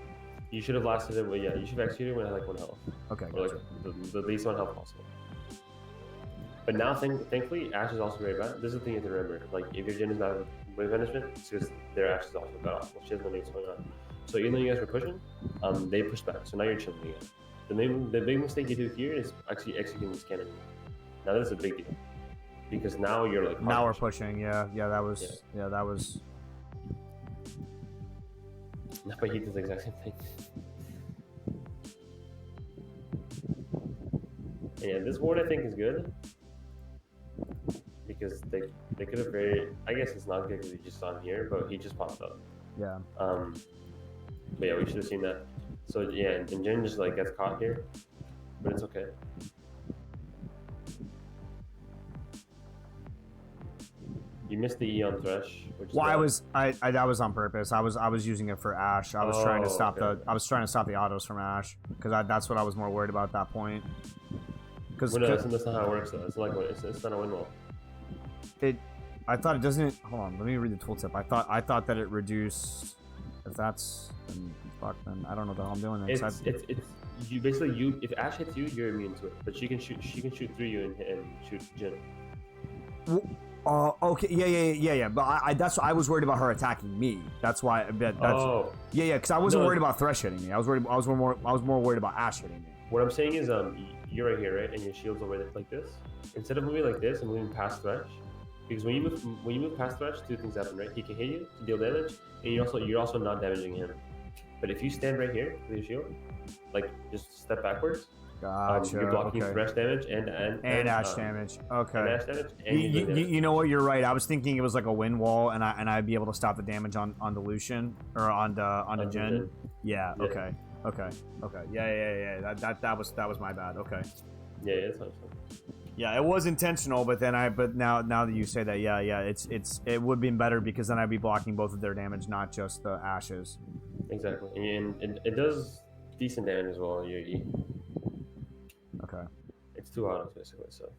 You should have lasted it, but yeah, you should have executed when it had like 1 health. Okay. Or like the least 1 health possible. But now, thankfully, Ashe is also very bad. This is the thing you have to remember. Like, if your Jin is bad with wave management, it's because their Ashe is also bad off. She doesn't know what's going on. So even though you guys were pushing, they pushed back. So now you're chilling again. The big mistake you do here is actually executing this cannon. Now this is a big deal. Because now you're like... Now we're pushing, yeah, that was... But he does the exact same thing. And yeah, this ward I think is good. Because they could have very... I guess it's not good because he just saw him here, but he just popped up. Yeah. But yeah, we should have seen that. So yeah, and Jin just like gets caught here. But it's okay. You missed the E on Thresh, which is that was on purpose. I was using it for Ashe. I was trying to stop the autos from Ashe because that's what I was more worried about at that point. Because no, that's not how it works though. It's like it's not a win wall. I thought it doesn't. Hold on, let me read the tooltip. I thought that it reduced. If that's then fuck, then I don't know what the hell I'm doing. It's you basically if Ashe hits you, you're immune to it. But she can shoot through you and shoot Jin. Okay, yeah. But I was worried about her attacking me. That's why. Because I wasn't worried about Thresh hitting me. I was more worried about Ashe hitting me. What I'm saying is, you're right here, right, and your shield's over there like this. Instead of moving like this and moving past Thresh, because when you move past Thresh, 2 things happen, right? He can hit you to deal damage, and you're also not damaging him. But if you stand right here with your shield, like just step backwards. Gotcha. You're blocking Thresh damage and Ashe damage. Okay. And Ashe damage. And you know what? You're right. I was thinking it was like a wind wall, and I'd be able to stop the damage on the Lucian or on the Jin. Yeah. Okay. Yeah. That was my bad. Okay. Yeah, it's not fun. Yeah, it was intentional, but now that you say that, yeah, it would be better because then I'd be blocking both of their damage, not just the Ashes. Exactly, and it does decent damage as well. Okay. It's 2 autos basically, so.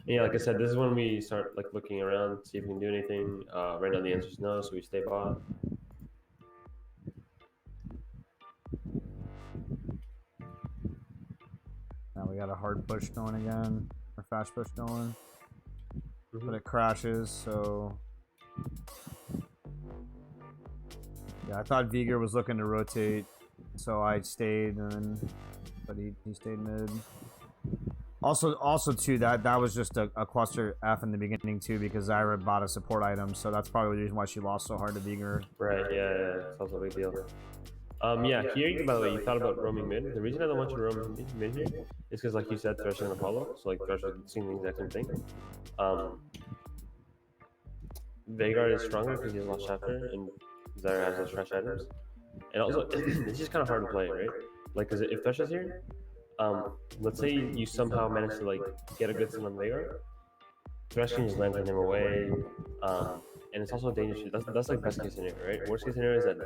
Yeah, like I said, this is when we start like looking around, see if we can do anything. Right now the answer is no, so we stay bot. Now we got a hard push going again, or fast push going, but it crashes. So yeah, I thought Veigar was looking to rotate, so I stayed, but he stayed mid. Also too, that was just a cluster F in the beginning too, because Zyra bought a support item, so that's probably the reason why she lost so hard to Veigar. Right, yeah, it's also a big deal. Here, by the way, you thought about roaming mid. The reason I don't want you to roam mid here is because, like you said, Thresh is gonna follow, so like Thresh is seeing the exact same thing. Veigar is stronger because he has lost chapter, and Zyra has those fresh items. And also, it's just kind of hard to play, right? Like, because if Thresh is here, let's say you somehow manage to like get a good stun on Veigar, Thresh can just land him away, and it's also dangerous. That's like best case scenario, right? Worst case scenario is that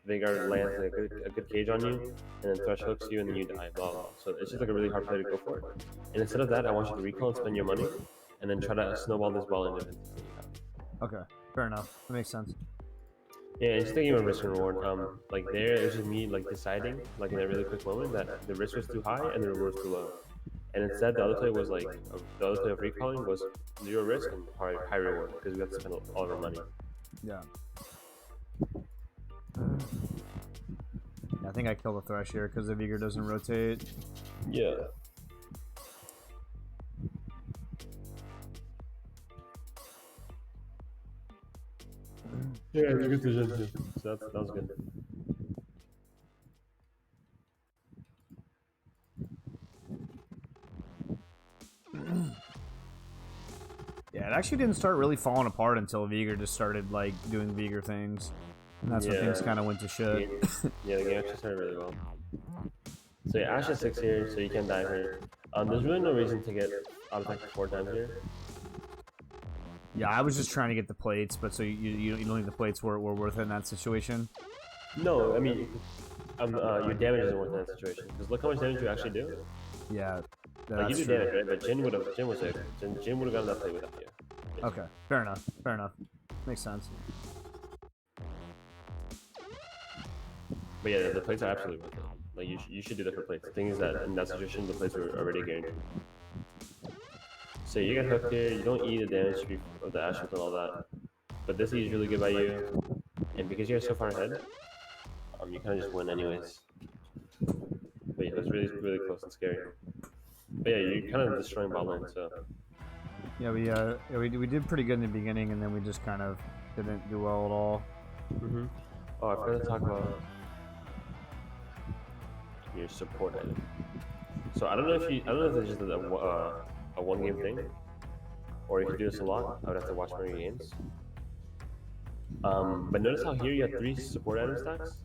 Vanguard lands like a good cage on you, and then Thresh hooks you, and then you die. Blah blah. So it's just like a really hard play to go for. And instead of that, I want you to recall and spend your money, and then try to snowball this ball into it. Okay, fair enough. That makes sense. Yeah, it's thinking about risk and reward. Like there, it was just me like deciding, like in a really quick moment, that the risk was too high and the reward was too low. And instead, the other play was like the other play of recalling was 0 risk and high reward because we have to spend all of our money. Yeah. I think I killed the Thresh here because the Vigor doesn't rotate. Yeah. Yeah, it's a good decision too. So that was good. Yeah, it actually didn't start really falling apart until Vigor just started like doing Vigor things. And that's when things kind of went to shit. Yeah, the game actually started really well. So yeah, Ash is 6 here, so you can die here. There's really no reason to get auto attack 4 times here. Yeah, I was just trying to get the plates, but so you don't think the plates were worth it in that situation? No, I mean, your damage isn't worth it in that situation. Because look how much damage you actually do. Yeah, Like that's you do true. damage, right? But Jin would have gotten that play without you. Okay, fair enough. Fair enough. Makes sense. But yeah, the plates are absolutely worth it. Like you should do that for plates. The thing is that in that situation, the plates were already guaranteed. So you get hooked here. You don't eat the damage of the Ash hook and all that. But this is really good by you, and because you're so far ahead, you kind of just win anyways. But yeah, it's really close and scary. But yeah, you're kind of destroying bot lane, so. Yeah, we did pretty good in the beginning, and then we just kind of didn't do well at all. Oh, I forgot to talk about your support item. So I don't know if this is just a one-game thing, or if you do this a lot, I would have to watch more of your games. But notice how here you have 3 support item stacks.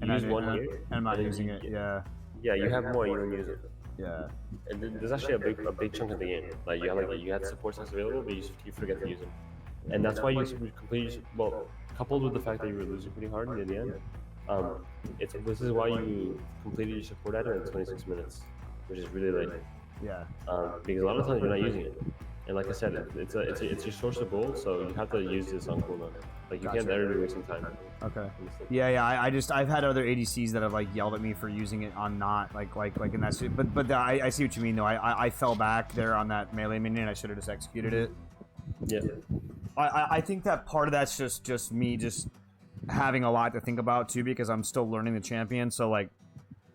You use one here, and I'm not and then using it. Yeah, Yeah, you have more, you don't use it. yeah. And there's actually a big chunk of the game. Like you had support stacks available, but you forget to use them. And that's why you completely coupled with the fact that you were losing pretty hard in the end. This is why you completed your support item in 26 minutes, which is really late. Yeah. Because a lot of times you're not using it. And like I said, it's your source of gold, so you have to use this on cooldown. Like you can't ever be wasting time. Okay. Yeah. I've had other ADCs that have like yelled at me for using it on not like in that. But I see what you mean though. I fell back there on that melee minion. I should have just executed it. Yeah. I think that part of that's just me just having a lot to think about too, because I'm still learning the champion. So like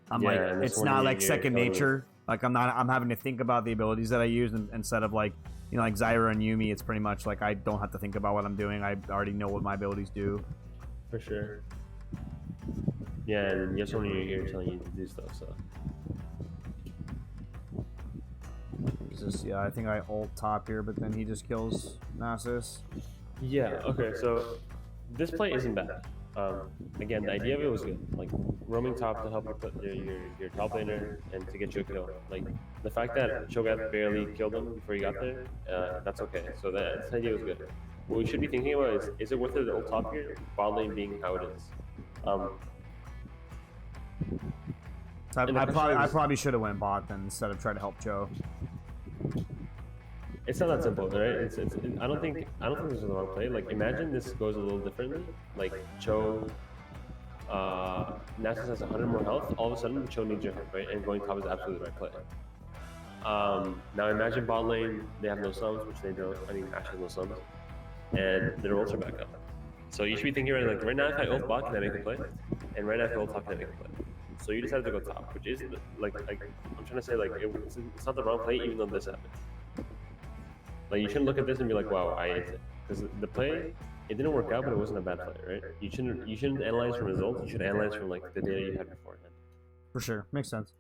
I'm like it's not like second nature. Like I'm having to think about the abilities that I use instead of like, you know, like Zyra and Yumi, it's pretty much like I don't have to think about what I'm doing. I already know what my abilities do. For sure. Yeah, and you have someone in your ear telling you to do stuff, so. I think I ult top here, but then he just kills Nasus. Yeah, okay, so this play isn't bad. Again, the idea of it was good. Like, roaming top to help your top laner and to get you a kill. Like, the fact that Cho'Gath barely killed him before he got there, that's okay. So that idea was good. What we should be thinking about is it worth it to ult top here? Bot lane being how it is. I probably should have went bot then instead of trying to help Cho. It's not that simple, right? I don't think this is the wrong play. Like, imagine this goes a little differently. Like, Cho, Nasus has 100 more health. All of a sudden, Cho needs your help, right? And going top is absolutely the right play. Now imagine bot lane, they have no sums, which they don't. I mean, Ash has no sums, and their ults are back up. So you should be thinking right now, if I ult bot, can I make a play? And right now, if I ult top, can I make a play? So you decided to go top, which is like I'm trying to say, like it's not the wrong play, even though this happened. Like you shouldn't look at this and be like, wow, I ate it, because the play, it didn't work out, but it wasn't a bad play, right? You shouldn't analyze from results. You should analyze from like the data you had beforehand. For sure, makes sense.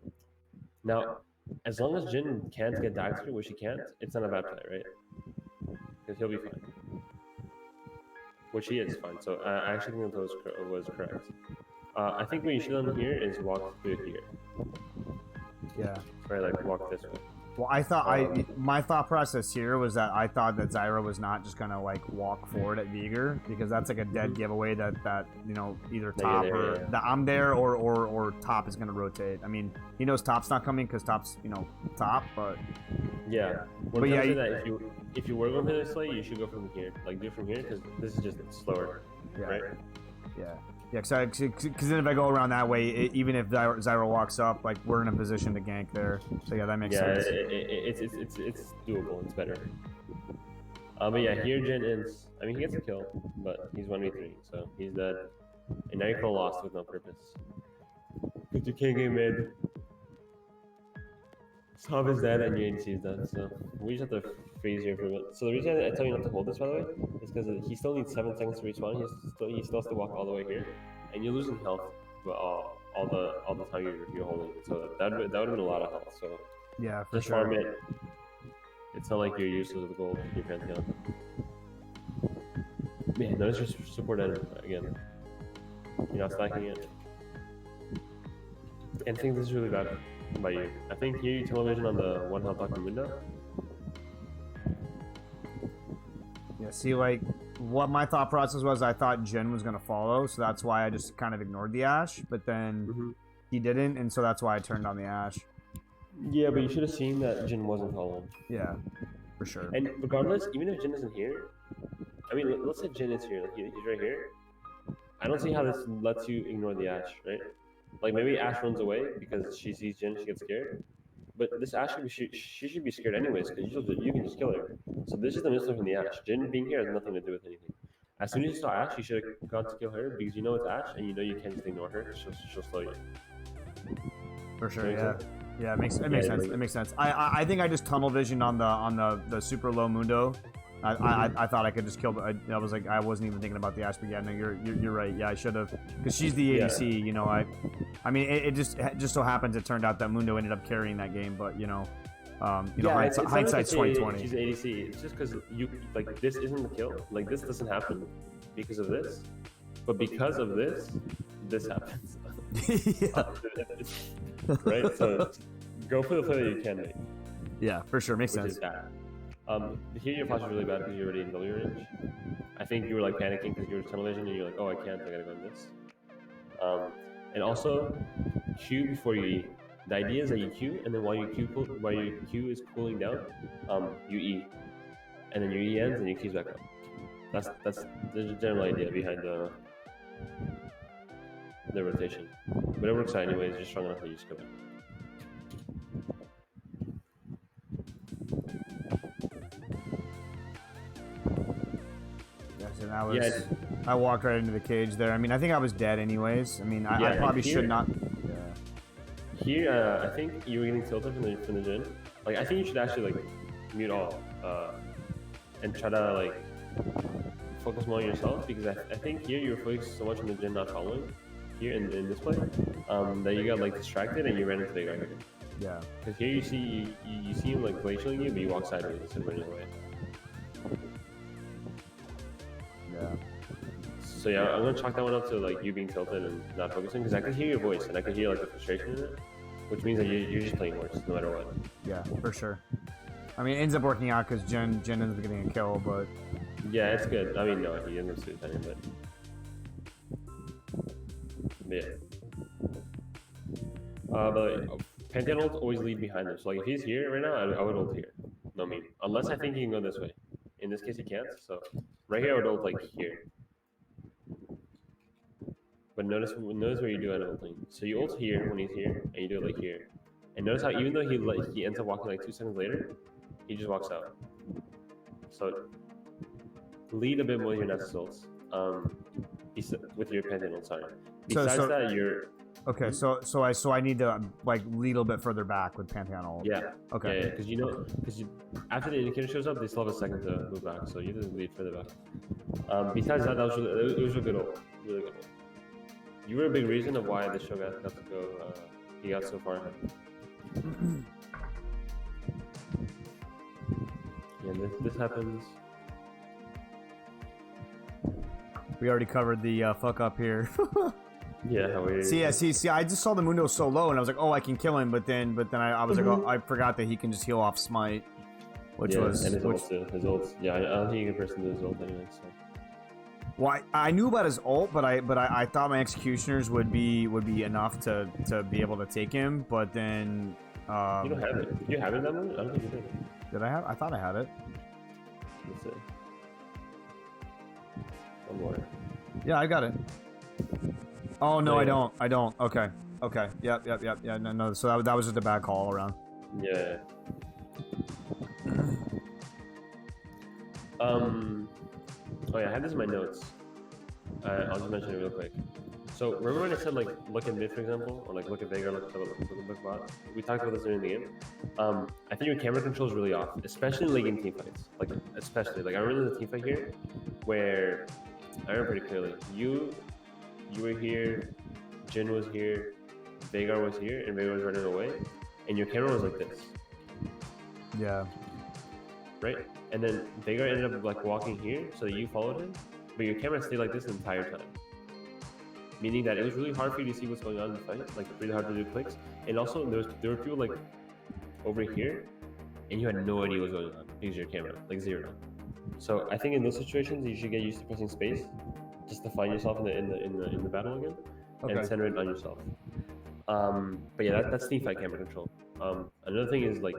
Now, as long as Jin can't get died through, which he can't, it's not a bad play, right? Because he'll be fine. Which he is fine. So I actually think that was correct. I think what you should have done here is walk through here. Yeah. Right, like walk this way. Well, I thought my thought process here was that I thought that Zyra was not just gonna like walk forward at Veigar because that's like a dead giveaway that you know either top there, or yeah. that I'm there or top is gonna rotate. I mean, he knows top's not coming because top's top, but Yeah. What But I'm yeah, saying that if you were going for this play, you should go from here. Like do it from here because this is just slower, yeah, right? yeah. Yeah, because then if I go around that way, even if Zyra walks up, like we're in a position to gank there. So yeah, that makes Yeah, sense. it's doable. It's better. But yeah, here Jin ends. I mean, he gets a kill, but he's 1v3, so he's dead. And now you call lost with no purpose. Because you can't get mid. Top is dead and your ADC is dead, so we just have to freeze here for a bit. So the reason I tell you not to hold this, by the way, is because he still needs 7 seconds to respawn. He still has to walk all the way here, and you're losing health, but all the time you're holding it. So that would have been a lot of health. So Yeah, for just sure. farm it. It's not like you're useless with gold. Your Pantheon. Man, notice your support item again. You're not stacking it. And I think this is really bad by you. I think here you television on the 1 health Dr. window. Yeah, see, like, what my thought process was, I thought Jin was going to follow, so that's why I just kind of ignored the Ashe, but then he didn't, and so that's why I turned on the Ashe. Yeah, but you should have seen that Jin wasn't following. Yeah, for sure. And regardless, even if Jin isn't here, I mean, let's say Jin is here, like he's right here. I don't see how this lets you ignore the Ashe, right? Like maybe Ashe runs away because she sees Jin, she gets scared. But this Ashe, she should be scared anyways because you can just kill her. So this is the missile from the Ashe. Jin being here has nothing to do with anything. As soon as you saw Ashe, you should have gone to kill her because you know it's Ashe and you know you can't just ignore her. She'll slow you. For sure, Makes yeah. sense? Yeah, it makes sense. like- It makes sense. I think I just tunnel visioned on the super low mundo. I thought I could just kill. I was like, I wasn't even thinking about the Ashe, but yeah, no, you're right. Yeah, I should have, because she's the ADC. You know, I mean, it just so happens it turned out that Mundo ended up carrying that game, but hindsight's 2020. She's ADC. It's just because you like this isn't the kill. Like this doesn't happen because of this, but because of this happens. Yeah. Right. So go for the play that you can make. Yeah, for sure, makes Which sense. is bad. Here your flash is really bad because you're already in W range. I think you were like panicking because you were tunnel vision and you're like, oh, I can't, I gotta go in this. And also, Q before you E. The idea is that you Q, and then while your Q is cooling down, you E, and then your E ends and your Q's back up. That's the general idea behind the rotation. But it works out anyways. You're strong enough that you just go back. And I walked right into the cage there. I mean, I think I was dead anyways. I mean, I probably should not. Yeah. Here, I think you were getting tilted from the Jin. Like, I think you should actually like mute all and try to like focus more on yourself because I think here you were focused so much on the Jin not following here in this play that you got like distracted and you ran into the guy. Yeah. Because here you see him like glacialing you, but you walk sideways instead of running away. Yeah. So yeah, I'm gonna chalk that one up to like you being tilted and not focusing because I could hear your voice and I could hear like the frustration in it, which means that you're just playing worse no matter what. Yeah, for sure. I mean, it ends up working out because Jen ends up getting a kill, but Yeah, it's good. I mean, no, he ends up suiciding, but yeah. But Pantheon ults always lead behind him. So like if he's here right now, I would ult here. No meme. Unless I think he can go this way. In this case, he can't. So right here, I would ult like here. But notice where you do end up ulting. So you ult here when he's here, and you do it like here. And notice how even though he ends up walking like 2 seconds later, he just walks out. So lead a bit more with your Nexus ults. With your Pantheon ult, sorry. Besides that, you're okay. So I need to like lead a little bit further back with Pantheon ult. yeah. Okay. Yeah, because after the indicator shows up, they still have a second to move back, so you just lead further back. Besides that, it was a good ult, really good ult. You were a big reason of why the show got to go. He got so far ahead. Yeah, this happens. We already covered the fuck up here. Yeah, how weird. See, I just saw the Mundo so low, and I was like, oh, I can kill him, but then I was like, oh, I forgot that he can just heal off smite, which was and his ult too. His ult. Yeah, I don't think you can person to his ult anyway. So. Well, I knew about his ult, but I thought my executioners would be enough to be able to take him, but then you don't have it. Did you have it that moment? I don't think you did. Did I have? I thought I had it. Let's see. One more. Yeah, I got it. Oh no, Oh, I yeah. don't. I don't. Okay. Okay. Yep. Yeah. No. So that was just a bad call all around. Yeah. Oh yeah, I had this in my notes. I'll just mention it real quick. So remember when I said like look at mid, for example, or like look at Veigar, look bot? We talked about this during the game. I think your camera control is really off, especially in late game team fights. Like especially, like I remember the team fight here, where I remember pretty clearly. You were here, Jin was here, Veigar was here, and Veigar was running away, and your camera was like this. Yeah. Right? And then Veigar ended up like walking here so that you followed him, but your camera stayed like this the entire time. Meaning that it was really hard for you to see what's going on in the fight, like really hard to do clicks. And also there were people like over here, and you had no idea what's going on because your camera, like zero. So I think in those situations you should get used to pressing space just to find yourself in the battle again, and center it on yourself. But yeah, that's team fight camera control. Another thing is like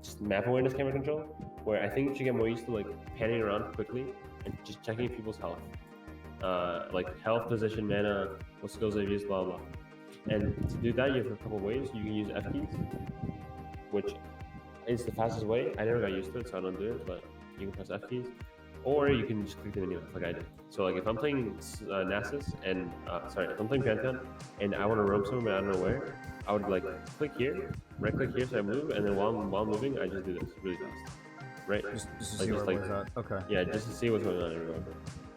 just map awareness camera control, where I think you should get more used to like panning around quickly and just checking people's health, like health, position, mana, what skills they've used, blah blah. And to do that, you have a couple ways. You can use F keys, which is the fastest way. I never got used to it, so I don't do it. But you can press F keys, or you can just click the menu like I did. So like if I'm playing Nasus and if I'm playing Pantheon and I want to roam somewhere but I don't know where, I would like click here, right click here so I move, and then while moving I just do this really fast, right? Just to like, see where it was at. Okay. Yeah, just to see what's going on everywhere.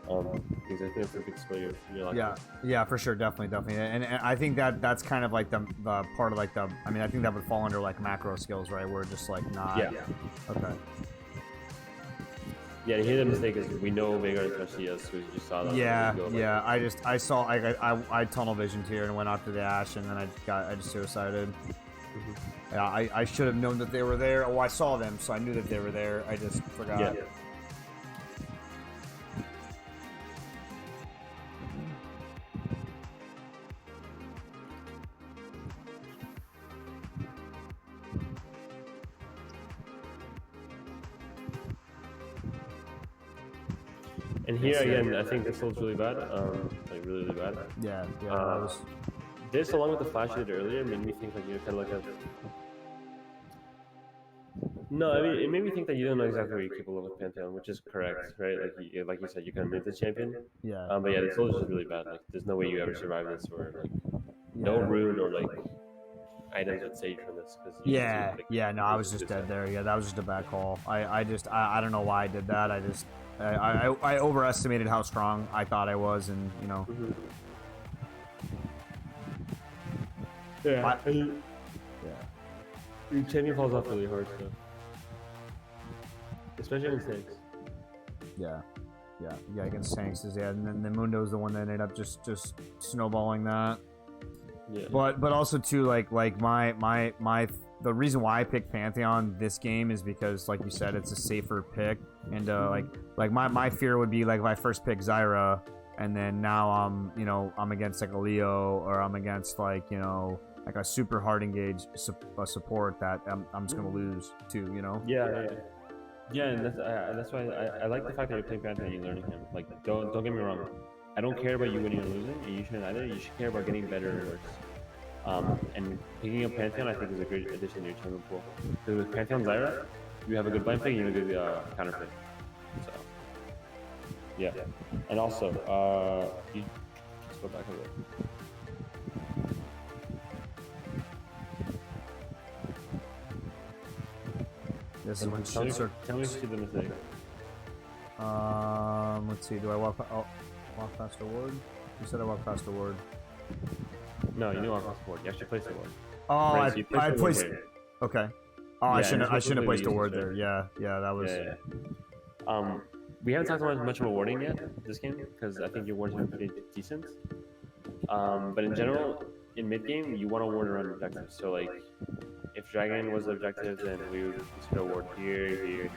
Because I think it's a big display your life. Yeah, for sure, definitely, and I think that's kind of like the part of like the. I mean, I think that would fall under like macro skills, right? Where just like not. Yeah. Okay. Yeah, and here the mistake is we know Veigar is going to see us because you just saw that. Yeah. I saw I tunnel visioned here and went after the Ash, and then I just suicided. Mm-hmm. Yeah, I should have known that they were there. Oh, I saw them, so I knew that they were there. I just forgot. Yeah. And here again, I think this looks really bad, like really, really bad. Yeah. This, along with the flash you did earlier, made me think like you're kind of like a. No, I mean it made me think that you don't know exactly what you're capable of with Pantheon, which is correct, right? Like you said, you kind of made the champion. Yeah. But yeah, this ult is just really bad. Like, there's no way you ever survive this, or like no rune or like items would save from this. Cause No, I was just dead there. Yeah, that was just a bad call. I don't know why I did that. I overestimated how strong I thought I was, and you know. Mm-hmm. Yeah. Your champion falls off really hard, so. Especially against tanks. Yeah, against tanks is and then the Mundo's the one that ended up just snowballing that. Yeah. But also too like my the reason why I picked Pantheon this game is because like you said it's a safer pick, and like my fear would be like if I first pick Zyra and then now I'm against like a Leo, or I'm against like like a super hard engaged support that I'm just gonna lose to, Yeah, and that's why I like the fact that you're playing Pantheon and you're learning him. Like, don't get me wrong, I don't care about you winning or losing, and you shouldn't either. You should care about getting better or worse. And picking up Pantheon, I think, is a great addition to your champion pool. Because with Pantheon Zyra, you have a good blind pick and you have a good counter pick. So, yeah. And also, let's go back a bit. This is when Tell me if you see the mistake. let's see. Do I walk past a ward? You said I walk past a ward. No, you didn't walk past the ward. You actually placed the ward. Oh, Right, so you I the ward placed. here. Okay. Oh, Yeah, I and shouldn't it's have supposed to placed a be ward used, there. Yeah, that was. Yeah. We haven't talked about much about warding yet this game because I think your wards have been pretty decent. But in general, in mid game, you want to ward around objectives. So like, if dragon was the objective, then we would consider ward here,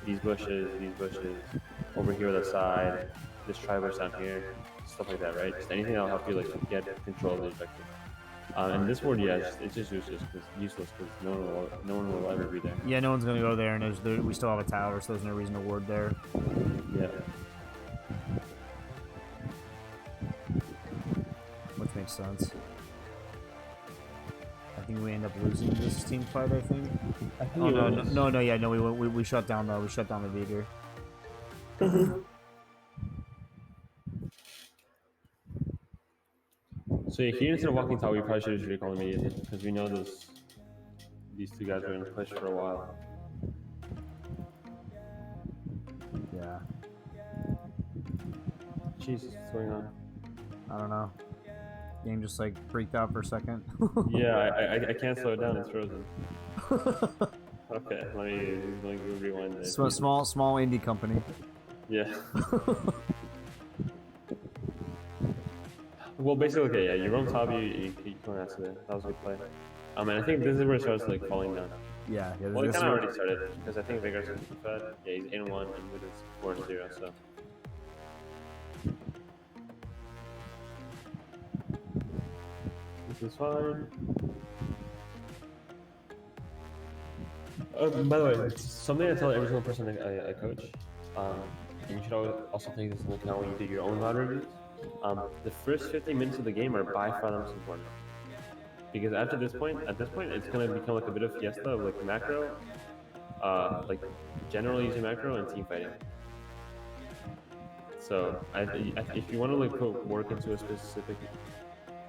these bushes, over here on the side, this tribush down here, stuff like that, right? Just anything that'll help you like get control of the objective. And this ward, yeah, it's just useless because no one will ever be there. Yeah, no one's gonna go there, and we still have a tower, so there's no reason to ward there. Yeah. Which makes sense. I think we end up losing this team fight. I think. Oh no! We shut down the leader. So yeah, here instead of walking top, we probably should have recalled immediately because we know these two guys are gonna push for a while. Yeah. Jesus, what's going on? I don't know. Game just like freaked out for a second. Yeah, I can't slow it down. It's frozen. Okay, let me rewind this. Small indie company. Yeah. Well, basically, okay, yeah, you roam top, you come after that. That was a good play. And I think this is where it starts like falling down. Yeah. Well, it kind of already started because I think Vigor's going to be fed. Yeah, he's 8-1 and with his 4-0, so. This is fine. By the way, something I tell every single person I coach, and you should also take this into account when you do your own VOD reviews. The first 50 minutes of the game are by far the most important. Because at this point, it's going to become like a bit of fiesta of like macro, like generally using macro and team fighting. So if you want to like put work into a specific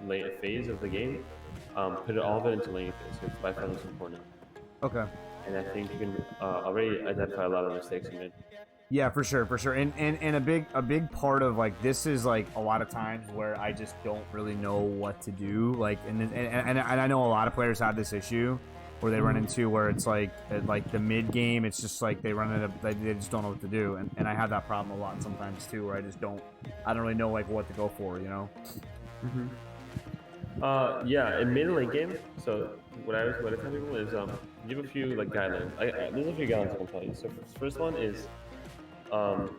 lane phase of the game, put all of it into lane phase. It's by far the most important. Okay. And I think you can already identify a lot of mistakes you made. Yeah, for sure. And a big part of like this is like a lot of times where I just don't really know what to do. Like and I know a lot of players have this issue where they run into where it's like the mid game, it's just like they run into they just don't know what to do. And I have that problem a lot sometimes too, where I don't really know like what to go for, you know. Yeah, in mid and late game. So what I tell people is give a few like guidelines. There's a few guidelines I can tell you. So first one is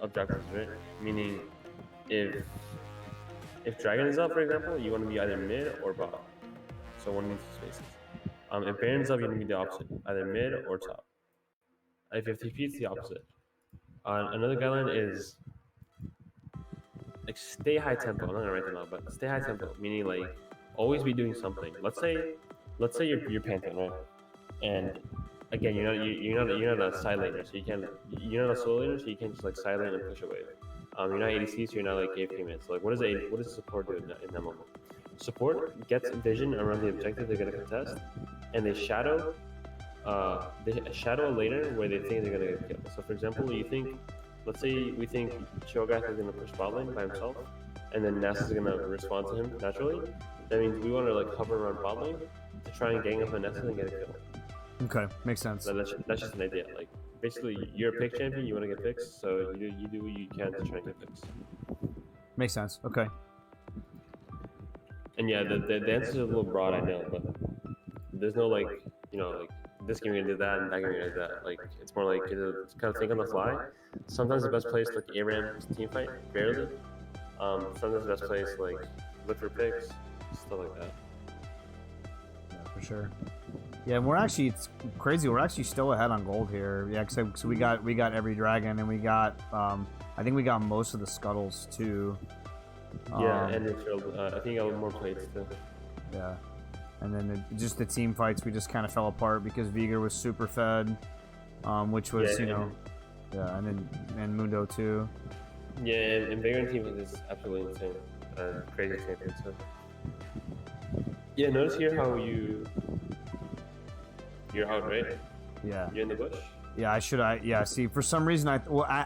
objectives, right? Meaning if dragon is up, for example, you want to be either mid or bottom. So one of these spaces. If baron is up, you want to be the opposite, either mid or top. If you have TP, it's the opposite. Another guideline is like stay high tempo. I'm not gonna write them out, but stay high tempo, meaning like always be doing something. Let's say you're Pantheon, right? And again, you're not a side laner, so you're not a solo laner, so you can't just like side lane and push away. You're not ADC, so you're not like AFK mid. So like, what does support do in that moment? Support gets vision around the objective they're gonna contest, and they shadow a laner where they think they're gonna get killed. So for example, let's say we think Cho'Gath is gonna push bot lane by himself, and then Nasus is gonna respond to him naturally. That means we want to like hover around bot lane to try and gang up on Nasus and get a kill. Okay, makes sense. So that's just an idea. Like basically, you're a pick champion, you want to get picks, so you do what you can to try and get picks. Makes sense. Okay. And yeah, the answer is a little broad, I know, but there's no like like this game you're gonna do that and that game you're gonna do that. Like it's more like it's kind of think on the fly. Sometimes the best place like ARAM's team fight, barely. Sometimes the best place like look for picks, stuff like that. Yeah, for sure. Yeah, and it's crazy. We're actually still ahead on gold here. Yeah, so we got every dragon, and we got I think we got most of the scuttles too. Yeah, and I think I got more plates too. Yeah, and then just the team fights, we just kind of fell apart because Vigor was super fed, which was and then Mundo too. Yeah, and Vigor and team is absolutely insane, crazy champion. So yeah, notice here how you're out, right? Yeah. You're in the bush. Yeah, see, for some reason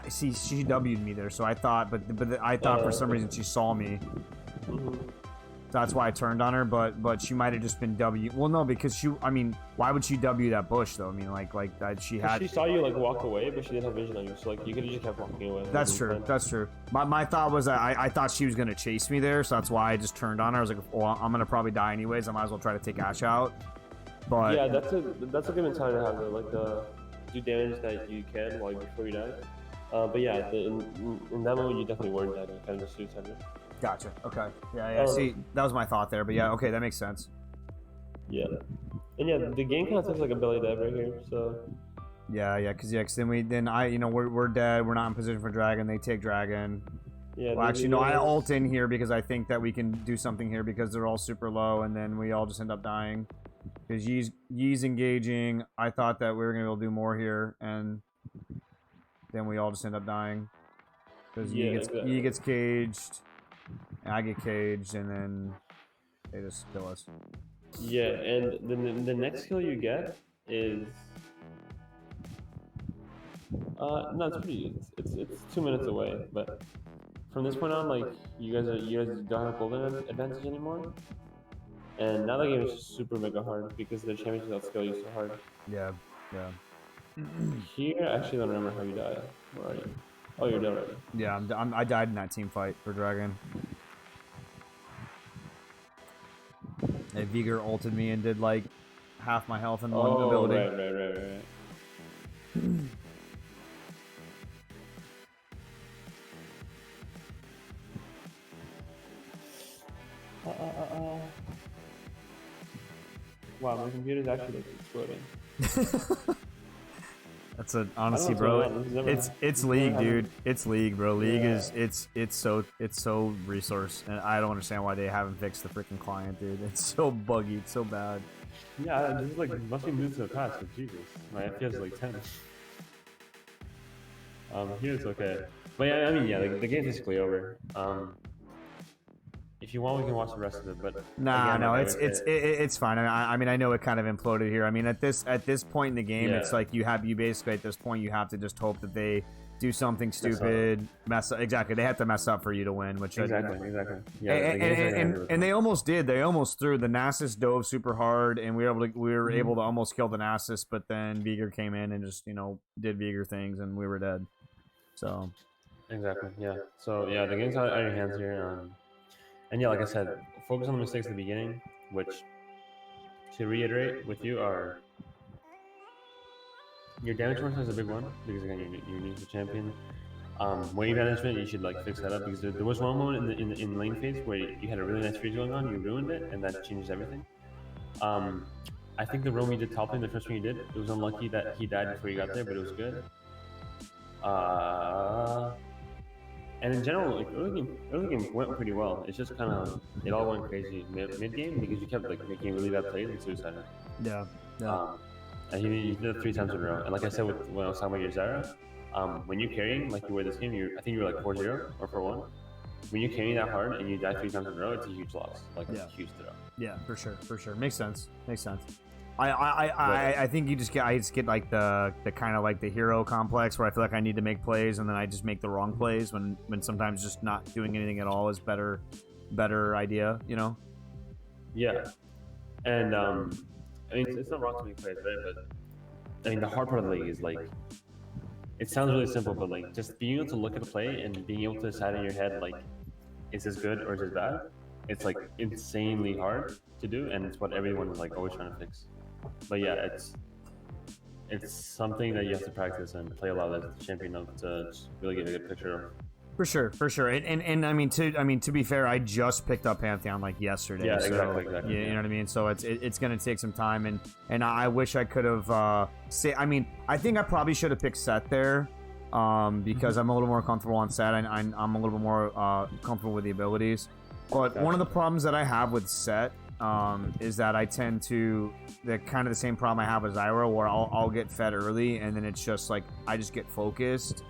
she W'd me there, so I thought, but I thought for some reason she saw me. So that's why I turned on her, but she might have just been W. Well, no, because I mean, why would she W that bush though? I mean, like that she had. She saw you like walk away, but she didn't have vision on you, so like you could have just kept walking away. That's true. That's true. My thought was that I thought she was gonna chase me there, so that's why I just turned on her. I was like, well, I'm gonna probably die anyways. I might as well try to take Ash out. But yeah, that's a good mentality to have though. Like do damage that you can while before you die. But yeah, in that moment you definitely weren't dead. You kind of just suicided. Gotcha. Okay. Yeah. See, that was my thought there, but yeah. Okay, that makes sense. Yeah. And yeah, the game kind of looks like a belly dive right here. So. Yeah, because we're dead. We're not in position for dragon. They take dragon. Yeah. Well, actually, no. I ult in here because I think that we can do something here because they're all super low, and then we all just end up dying. Because Yee's engaging. I thought that we were gonna be able to do more here, and then we all just end up dying. Because Yee gets caged, and I get caged, and then they just kill us. Yeah, and the next kill you get is no, it's pretty. It's 2 minutes away, but from this point on, like you guys don't have golden advantage anymore. And now the game is super mega hard because the champions outscale you so hard. Yeah. Here, I actually don't remember how you died. Where are you? Oh, you're dead already. Yeah, I died in that team fight for dragon. And Vigor ulted me and did like half my health in one ability. Right. Wow, my computer's actually like exploding. That's honestly, bro. It's League, dude. It's League, bro. League is it's so resource, and I don't understand why they haven't fixed the freaking client, dude. It's so buggy. It's so bad. Yeah, this is like must be moved so fast. But Jesus, my FPS is like 10. Here it's okay, but yeah, I mean, yeah, the game's basically over. If you want, we can watch the rest of it, but no, it's fine. I mean, I know it kind of imploded here. I mean, at this point in the game, it's like you basically at this point you have to just hope that they do something stupid, mess up. Exactly, they have to mess up for you to win. Which exactly. Yeah, and they almost did. They almost threw. The Nasus dove super hard, and we were able to almost kill the Nasus, but then Vigor came in and just did Vigor things, and we were dead. So exactly, yeah. So yeah, the game's out of your hands here. And yeah, like I said, focus on the mistakes at the beginning, which, to reiterate with you, are your damage mark is a big one, because again, you're new to the champion. Wave management, you should like fix that up, because there was one moment in lane phase where you had a really nice freeze going on, you ruined it, and that changes everything. I think the roam you did top lane, the first one you did, it was unlucky that he died before you got there, but it was good. And in general, like early game went pretty well. It's just kind of it all went crazy mid game because you kept like making really bad plays and suicided. Yeah. And you did it 3 times in a row. And like I said when I was talking about your Zara, when you're carrying like you were this game, I think you were like 4-0 or 4-1. When you're carrying that hard and you die 3 times in a row, it's a huge loss. Like it's a huge throw. Yeah, for sure. Makes sense. I think I just get like the kind of like the hero complex where I feel like I need to make plays and then I just make the wrong plays when sometimes just not doing anything at all is better idea, Yeah, and I mean it's not wrong to make plays, right? But I mean the hard part of the league is like it sounds really simple, but like just being able to look at a play and being able to decide in your head like is this good or is this bad? It's like insanely hard to do, and it's what everyone is like always trying to fix. But yeah, it's something that you have to practice and play a lot as the champion of to really get a good picture of. For sure. And I mean to be fair, I just picked up Pantheon like yesterday. Yeah, so, exactly. You know what I mean? So it's gonna take some time, and I wish I could have I think I probably should have picked Set there. Because I'm a little more comfortable on Set, and I'm a little bit more comfortable with the abilities. But one of the problems that I have with Set is that I tend to the same problem I have with Zyra, where I'll get fed early and then it's just like I just get focused,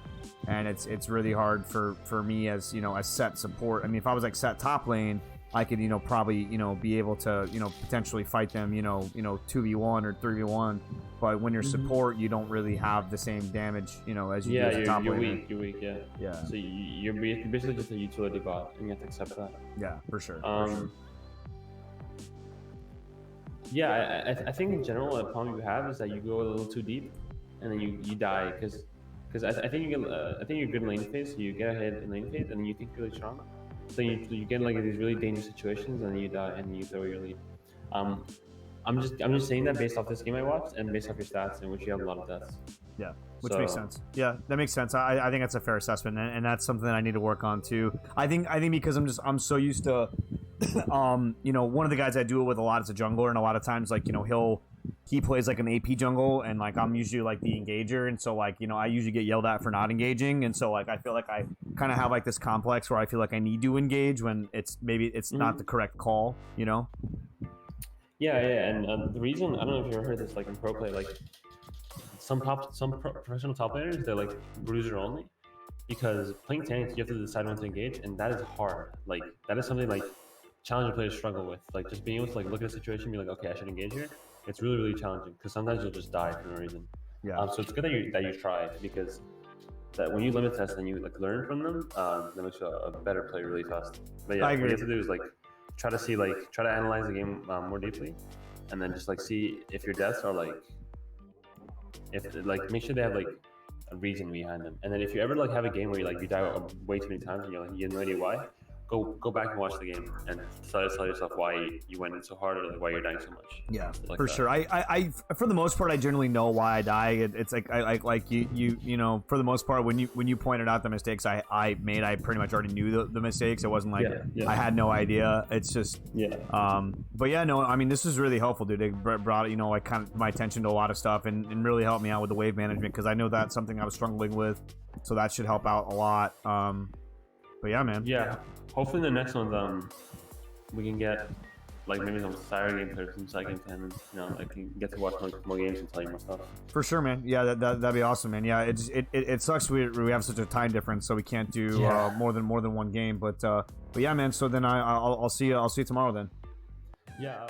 and it's really hard for me as as Set support. I mean, if I was like Set top lane, I could probably be able to potentially fight them 2v1 or 3v1, but when you're support, you don't really have the same damage as you do as a top lane. You're weak. Yeah. So you're basically just a utility bot, and you have to accept that. Yeah, for sure. Yeah, I think in general, a problem you have is that you go a little too deep, and then you die because I think you get I think you're good in lane phase, so you get ahead in lane phase, and then you think you're really strong. So you get in like these really dangerous situations, and then you die, and then you throw your lead. Um, I'm just saying that based off this game I watched and based off your stats in which you have a lot of deaths. Yeah, which makes sense. Yeah, that makes sense. I think that's a fair assessment, and that's something that I need to work on too. I think because I'm so used to, one of the guys I do it with a lot is a jungler, and a lot of times like he plays like an AP jungle, and like I'm usually like the engager, and so like I usually get yelled at for not engaging, and so like I feel like I kind of have like this complex where I feel like I need to engage when it's not the correct call. Yeah, and the reason I don't know if you ever heard this like in pro play, like some professional top players they're like bruiser only because playing tanks you have to decide when to engage, and that is hard. Like that is something like challenger players struggle with. Like just being able to like look at a situation and be like, okay, I should engage here. It's really challenging because sometimes you'll just die for no reason. Yeah. So it's good that you try because that when you limit test and you like learn from them, that makes you a better player really fast. But yeah, I what agree. you have to do is like try to analyze the game more deeply, and then just like see if your deaths are like make sure they have like a reason behind them. And then if you ever like have a game where you die way too many times and you have no idea why, go back and watch the game and tell yourself why you went in so hard or like why you're dying so much. Yeah, like for that. sure. I for the most part I generally know why I die. It's like I like you for the most part when you pointed out the mistakes I made, I pretty much already knew the mistakes. It wasn't like I had no idea. It's just but yeah, no, I mean this is really helpful, dude. It brought like kind of my attention to a lot of stuff and really helped me out with the wave management because I know that's something I was struggling with, so that should help out a lot. But yeah, man. Yeah, hopefully in the next one, we can get like maybe some Saturday games or some second 10, and I can get to watch more games and tell you more stuff. For sure, man. Yeah, that'd be awesome, man. Yeah, it sucks we have such a time difference, so we can't do more than one game. But yeah, man. So then I'll see you tomorrow then. Yeah.